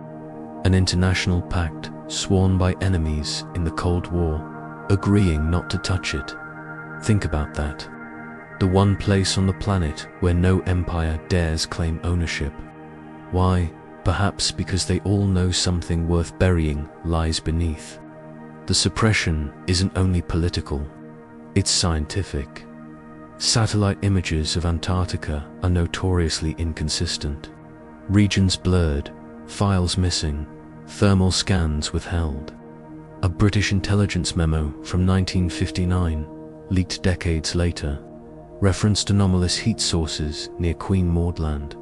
An international pact sworn by enemies in the Cold War, agreeing not to touch it. Think about that. The one place on the planet where no empire dares claim ownership. Why? Perhaps because they all know something worth burying lies beneath. The suppression isn't only political, it's scientific. Satellite images of Antarctica are notoriously inconsistent. Regions blurred, files missing, thermal scans withheld. A British intelligence memo from 1959, leaked decades later, referenced anomalous heat sources near Queen Maud Land.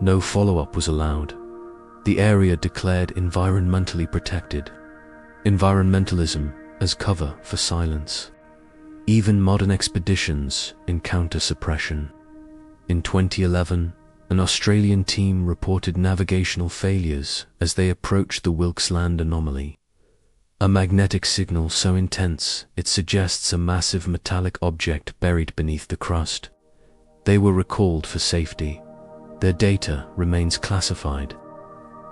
No follow-up was allowed. The area declared environmentally protected. Environmentalism as cover for silence. Even modern expeditions encounter suppression. In 2011, an Australian team reported navigational failures as they approached the Wilkes Land anomaly. A magnetic signal so intense it suggests a massive metallic object buried beneath the crust. They were recalled for safety. Their data remains classified.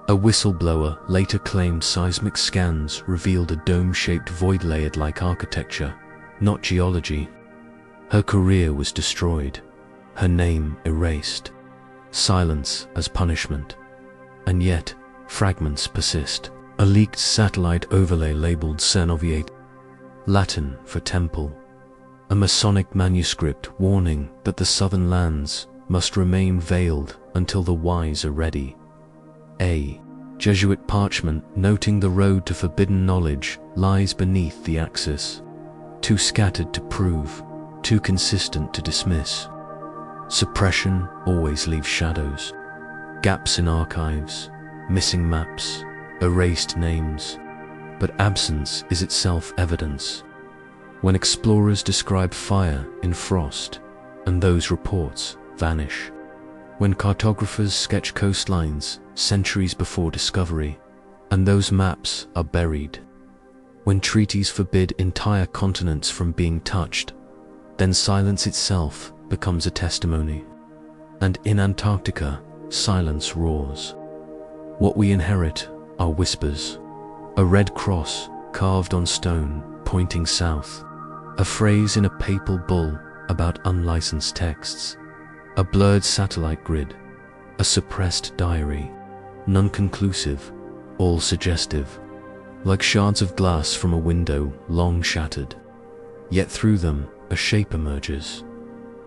A whistleblower later claimed seismic scans revealed a dome-shaped void layered-like architecture, not geology. Her career was destroyed, her name erased. Silence as punishment. And yet, fragments persist. A leaked satellite overlay labeled Cernoviate, Latin for temple. A Masonic manuscript warning that the southern lands must remain veiled until the wise are ready. A Jesuit parchment noting the road to forbidden knowledge lies beneath the axis. Too scattered to prove, too consistent to dismiss. Suppression always leaves shadows. Gaps in archives, missing maps, erased names. But absence is itself evidence. When explorers describe fire in frost, and those reports vanish. When cartographers sketch coastlines centuries before discovery, and those maps are buried. When treaties forbid entire continents from being touched, then silence itself becomes a testimony. And in Antarctica, silence roars. What we inherit are whispers. A red cross carved on stone pointing south. A phrase in a papal bull about unlicensed texts. A blurred satellite grid. A suppressed diary. None conclusive, all suggestive. Like shards of glass from a window long shattered. Yet through them a shape emerges.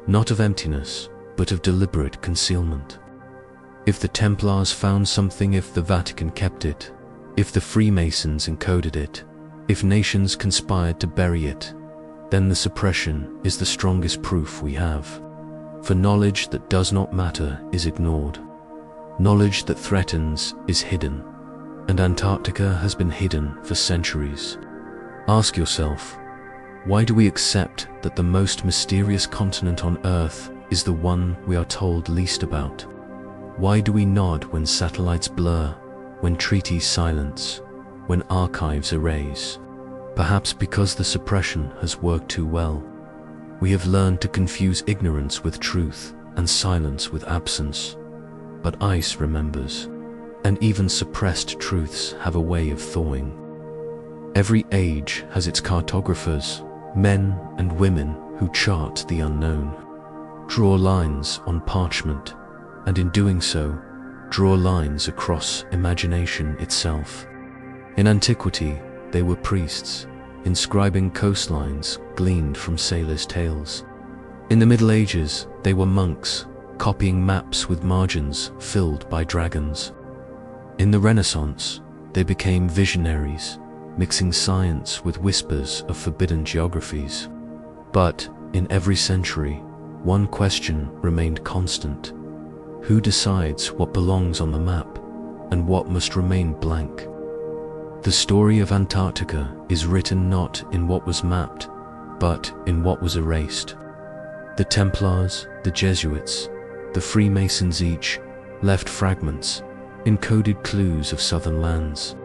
Not of emptiness, but of deliberate concealment. If the Templars found something, if the Vatican kept it, if the Freemasons encoded it, if nations conspired to bury it, then the suppression is the strongest proof we have. For knowledge that does not matter is ignored. Knowledge that threatens is hidden, and Antarctica has been hidden for centuries. Ask yourself, why do we accept that the most mysterious continent on Earth is the one we are told least about? Why do we nod when satellites blur, when treaties silence, when archives erase? Perhaps because the suppression has worked too well. We have learned to confuse ignorance with truth and silence with absence. But ice remembers, and even suppressed truths have a way of thawing. Every age has its cartographers, men and women who chart the unknown, draw lines on parchment, and in doing so, draw lines across imagination itself. In antiquity, they were priests, inscribing coastlines gleaned from sailors' tales. In the Middle Ages, they were monks, copying maps with margins filled by dragons. In the Renaissance, they became visionaries, mixing science with whispers of forbidden geographies. But in every century, one question remained constant. Who decides what belongs on the map, and what must remain blank? The story of Antarctica is written not in what was mapped, but in what was erased. The Templars, the Jesuits, the Freemasons each left fragments, encoded clues of southern lands.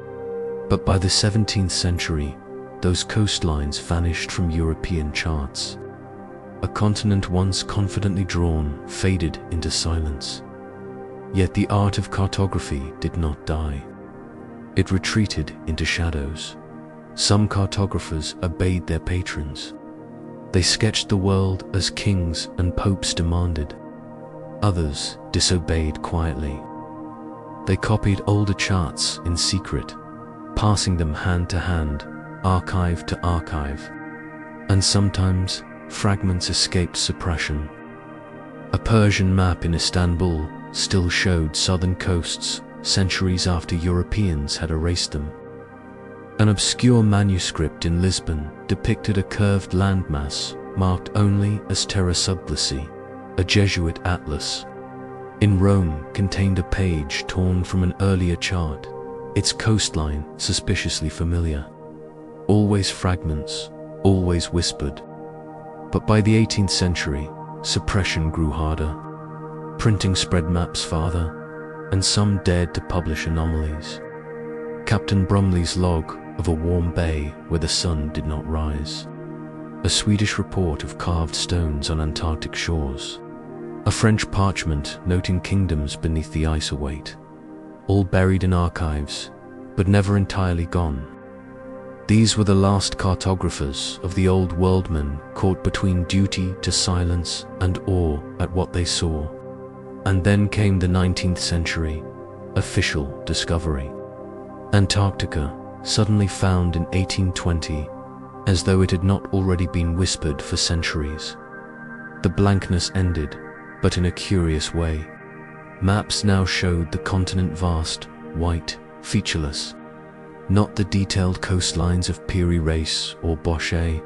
But by the 17th century, those coastlines vanished from European charts. A continent once confidently drawn faded into silence. Yet the art of cartography did not die. It retreated into shadows. Some cartographers obeyed their patrons. They sketched the world as kings and popes demanded. Others disobeyed quietly. They copied older charts in secret, passing them hand to hand, archive to archive. And sometimes fragments escaped suppression. A Persian map in Istanbul still showed southern coasts centuries after Europeans had erased them. An obscure manuscript in Lisbon depicted a curved landmass marked only as Terra Subglaciae, a Jesuit atlas. In Rome contained a page torn from an earlier chart, its coastline suspiciously familiar. Always fragments, always whispered. But by the 18th century, suppression grew harder. Printing spread maps farther, and some dared to publish anomalies. Captain Brumley's log of a warm bay where the sun did not rise. A Swedish report of carved stones on Antarctic shores. A French parchment noting kingdoms beneath the ice await. All buried in archives, but never entirely gone. These were the last cartographers of the old worldmen caught between duty to silence and awe at what they saw. And then came the 19th century, official discovery. Antarctica, suddenly found in 1820, as though it had not already been whispered for centuries. The blankness ended, but in a curious way. Maps now showed the continent vast, white, featureless. Not the detailed coastlines of Piri Reis or Buache,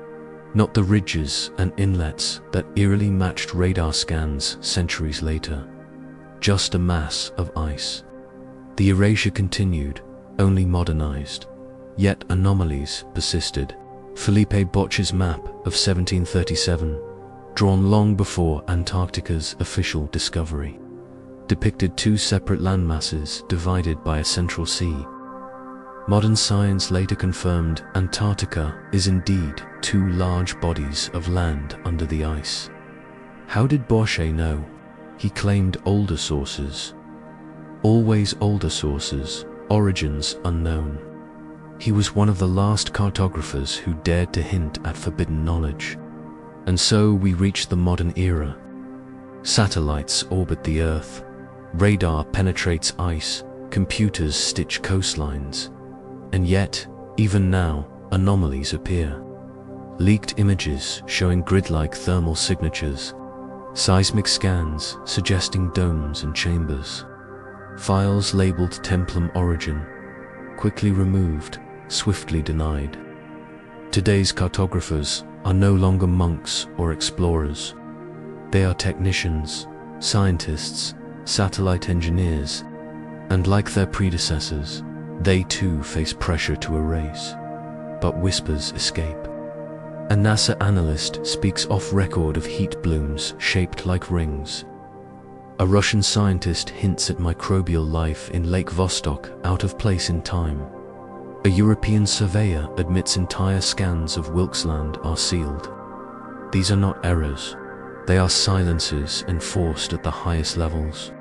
not the ridges and inlets that eerily matched radar scans centuries later. Just a mass of ice. The erasure continued, only modernized. Yet anomalies persisted. Piri Buache's map of 1737, drawn long before Antarctica's official discovery, depicted two separate landmasses divided by a central sea. Modern science later confirmed Antarctica is indeed two large bodies of land under the ice. How did Buache know? He claimed older sources. Always older sources, origins unknown. He was one of the last cartographers who dared to hint at forbidden knowledge. And so we reach the modern era. Satellites orbit the Earth. Radar penetrates ice. Computers stitch coastlines. And yet, even now, anomalies appear. Leaked images showing grid-like thermal signatures. Seismic scans suggesting domes and chambers. Files labeled Templar origin, quickly removed, swiftly denied. Today's cartographers are no longer monks or explorers. They are technicians, scientists, satellite engineers, and like their predecessors, they too face pressure to erase. But whispers escape. A NASA analyst speaks off record of heat blooms shaped like rings. A Russian scientist hints at microbial life in Lake Vostok out of place in time. A European surveyor admits entire scans of Wilkesland are sealed. These are not errors, they are silences enforced at the highest levels.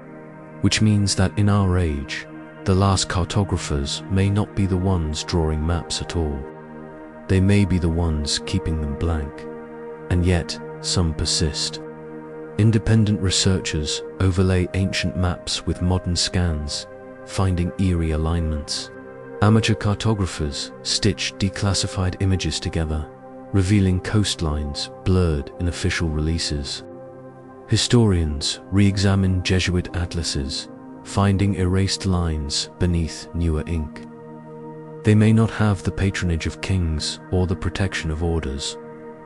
Which means that in our age, the last cartographers may not be the ones drawing maps at all. They may be the ones keeping them blank. And yet, some persist. Independent researchers overlay ancient maps with modern scans, finding eerie alignments. Amateur cartographers stitch declassified images together, revealing coastlines blurred in official releases. Historians re-examine Jesuit atlases, finding erased lines beneath newer ink. They may not have the patronage of kings or the protection of orders,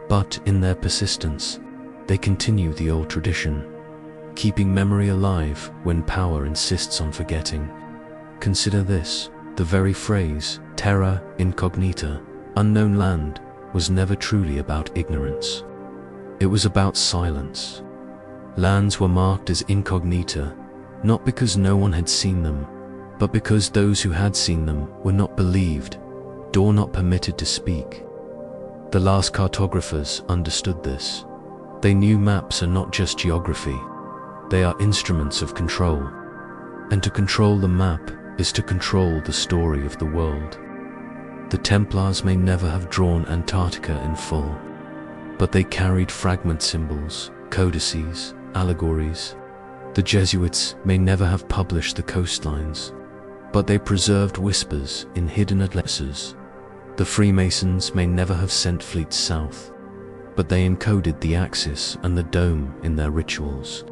but in their persistence, they continue the old tradition, keeping memory alive when power insists on forgetting. Consider this, the very phrase, terra incognita, unknown land, was never truly about ignorance. It was about silence. Lands were marked as incognita, not because no one had seen them, but because those who had seen them were not believed, or not permitted to speak. The last cartographers understood this. They knew maps are not just geography, they are instruments of control. And to control the map is to control the story of the world. The Templars may never have drawn Antarctica in full, but they carried fragment symbols, codices, allegories. The Jesuits may never have published the coastlines, but they preserved whispers in hidden atlases. The Freemasons may never have sent fleets south, but they encoded the axis and the dome in their rituals.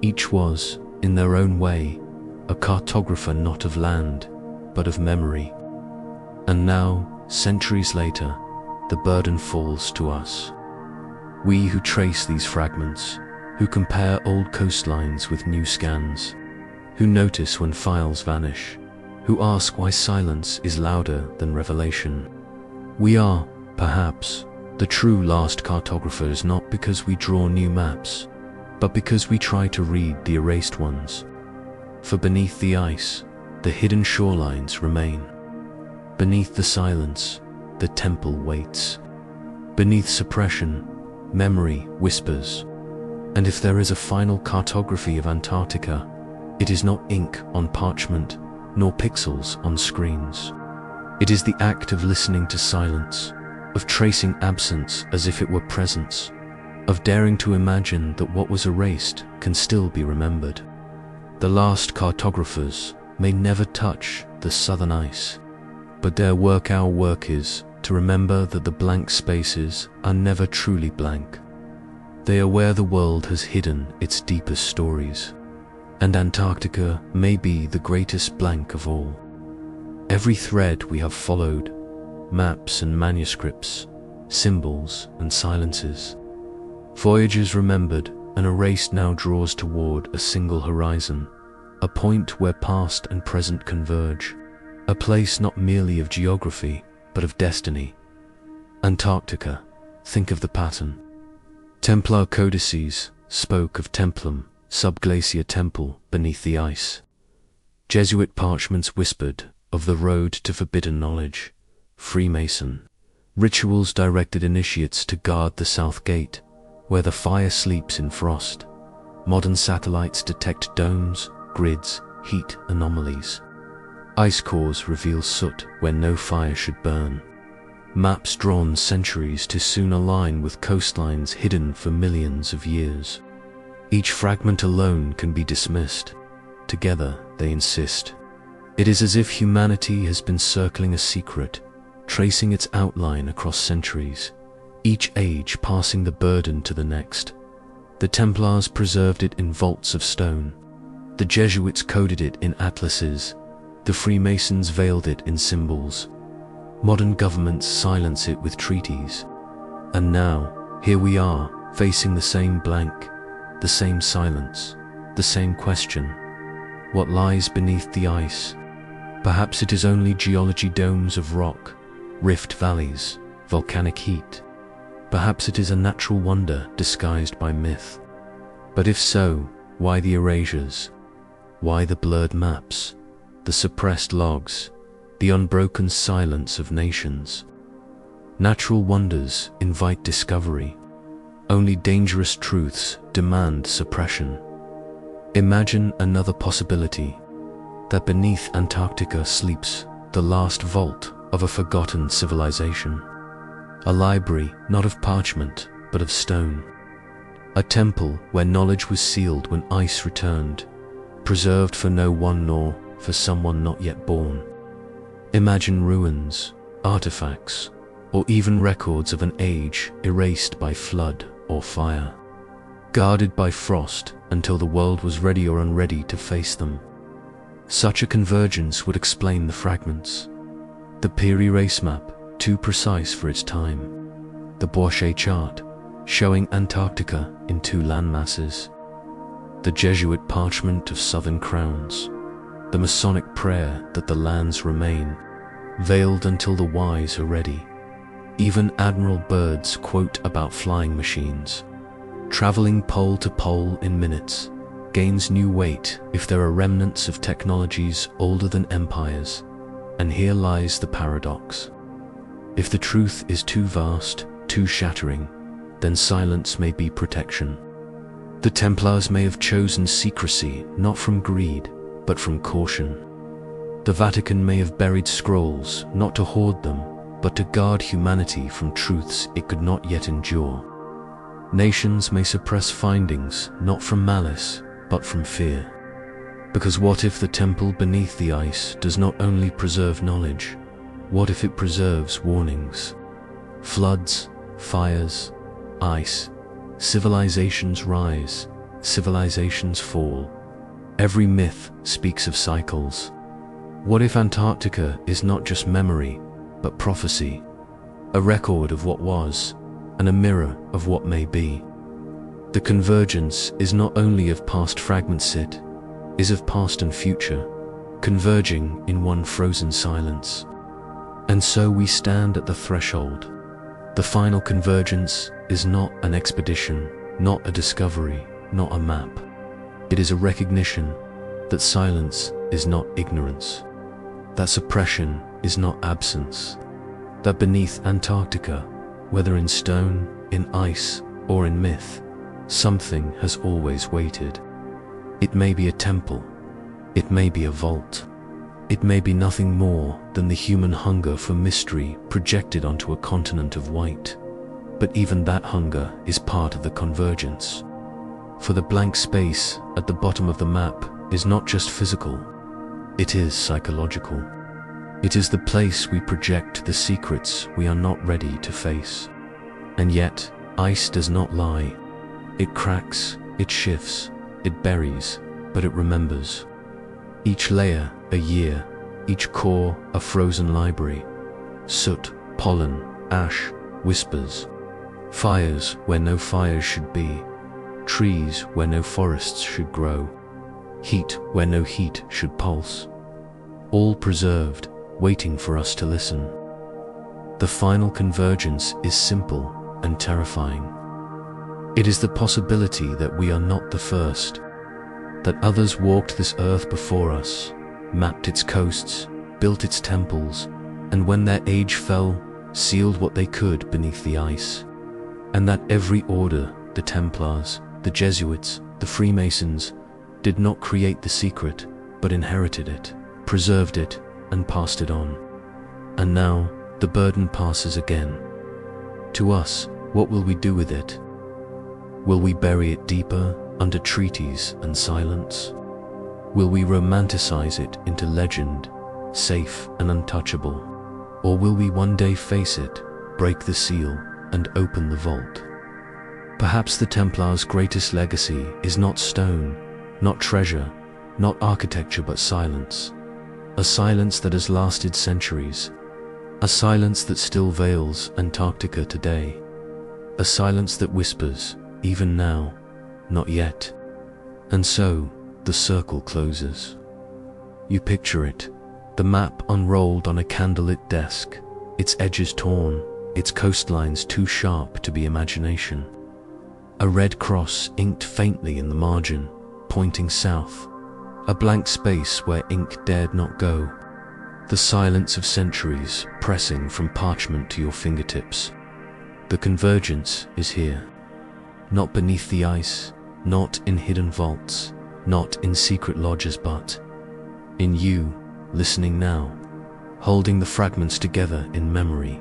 Each was, in their own way, a cartographer not of land, but of memory. And now, centuries later, the burden falls to us. We who trace these fragments, who compare old coastlines with new scans, who notice when files vanish, who ask why silence is louder than revelation. We are, perhaps, the true last cartographers not because we draw new maps, but because we try to read the erased ones. For beneath the ice, the hidden shorelines remain. Beneath the silence, the temple waits. Beneath suppression, memory whispers. And if there is a final cartography of Antarctica, it is not ink on parchment, nor pixels on screens. It is the act of listening to silence, of tracing absence as if it were presence, of daring to imagine that what was erased can still be remembered. The last cartographers may never touch the southern ice, But their work, our work, is to remember that the blank spaces are never truly blank. They are where the world has hidden its deepest stories, and Antarctica may be the greatest blank of all. Every thread we have followed, maps and manuscripts, symbols and silences, voyages remembered and erased, now draws toward a single horizon, a point where past and present converge, a place not merely of geography, but of destiny. Antarctica, think of the pattern. Templar codices spoke of templum, subglacier temple beneath the ice. Jesuit parchments whispered of the road to forbidden knowledge. Freemason rituals directed initiates to guard the south gate, where the fire sleeps in frost. Modern satellites detect domes, grids, heat anomalies. Ice cores reveal soot where no fire should burn. Maps drawn centuries too soon align with coastlines hidden for millions of years. Each fragment alone can be dismissed. Together, they insist. It is as if humanity has been circling a secret, tracing its outline across centuries, each age passing the burden to the next. The Templars preserved it in vaults of stone. The Jesuits coded it in atlases. The Freemasons veiled it in symbols. Modern governments silence it with treaties. And now, here we are, facing the same blank, the same silence, the same question. What lies beneath the ice? Perhaps it is only geology, domes of rock, rift valleys, volcanic heat. Perhaps it is a natural wonder disguised by myth. But if so, why the erasures? Why the blurred maps, the suppressed logs, the unbroken silence of nations? Natural wonders invite discovery. Only dangerous truths demand suppression. Imagine another possibility, that beneath Antarctica sleeps the last vault of a forgotten civilization. A library not of parchment, but of stone. A temple where knowledge was sealed when ice returned, preserved for no one nor for someone not yet born. Imagine ruins, artifacts, or even records of an age erased by flood or fire, guarded by frost until the world was ready or unready to face them. Such a convergence would explain the fragments. The Piri Reis map, too precise for its time. The Buache chart, showing Antarctica in two landmasses. The Jesuit parchment of southern crowns. The Masonic prayer that the lands remain, veiled until the wise are ready. Even Admiral Byrd's quote about flying machines, traveling pole to pole in minutes, gains new weight if there are remnants of technologies older than empires. And here lies the paradox. If the truth is too vast, too shattering, then silence may be protection. The Templars may have chosen secrecy not from greed, but from caution. The Vatican may have buried scrolls not to hoard them, but to guard humanity from truths it could not yet endure. Nations may suppress findings not from malice, but from fear. Because what if the temple beneath the ice does not only preserve knowledge? What if it preserves warnings? Floods, fires, ice, civilizations rise, civilizations fall. Every myth speaks of cycles. What if Antarctica is not just memory, but prophecy? A record of what was, and a mirror of what may be. The convergence is not only of past fragments, it is of past and future, converging in one frozen silence. And so we stand at the threshold. The final convergence is not an expedition, not a discovery, not a map. It is a recognition that silence is not ignorance, that suppression is not absence, that beneath Antarctica, whether in stone, in ice, or in myth, something has always waited. It may be a temple, it may be a vault, it may be nothing more than the human hunger for mystery projected onto a continent of white. But even that hunger is part of the convergence. For the blank space at the bottom of the map is not just physical, it is psychological. It is the place we project the secrets we are not ready to face. And yet, ice does not lie. It cracks, it shifts, it buries, but it remembers. Each layer, a year, each core, a frozen library. Soot, pollen, ash, whispers. Fires where no fires should be. Trees where no forests should grow. Heat where no heat should pulse. All preserved, waiting for us to listen. The final convergence is simple and terrifying. It is the possibility that we are not the first, that others walked this earth before us, mapped its coasts, built its temples, and when their age fell, sealed what they could beneath the ice. And that every order, the Templars, the Jesuits, the Freemasons, did not create the secret, but inherited it, preserved it, and passed it on. And now, the burden passes again. To us, what will we do with it? Will we bury it deeper, under treaties and silence? Will we romanticize it into legend, safe and untouchable? Or will we one day face it, break the seal, and open the vault? Perhaps the Templars' greatest legacy is not stone, not treasure, not architecture, but silence. A silence that has lasted centuries. A silence that still veils Antarctica today. A silence that whispers, even now, not yet. And so, the circle closes. You picture it, the map unrolled on a candlelit desk, its edges torn, its coastlines too sharp to be imagination. A red cross inked faintly in the margin, pointing south. A blank space where ink dared not go. The silence of centuries pressing from parchment to your fingertips. The convergence is here. Not beneath the ice, not in hidden vaults, not in secret lodges, but in you, listening now, holding the fragments together in memory.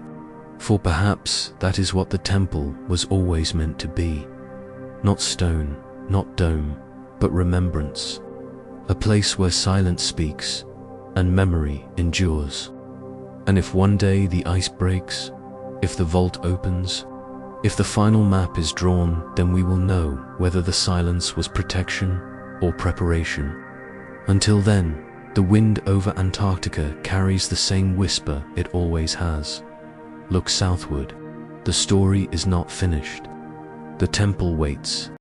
For perhaps that is what the temple was always meant to be. Not stone, not dome, but remembrance. A place where silence speaks and memory endures. And if one day the ice breaks, if the vault opens, if the final map is drawn, then we will know whether the silence was protection or preparation. Until then, the wind over Antarctica carries the same whisper it always has. Look southward. The story is not finished. The temple waits.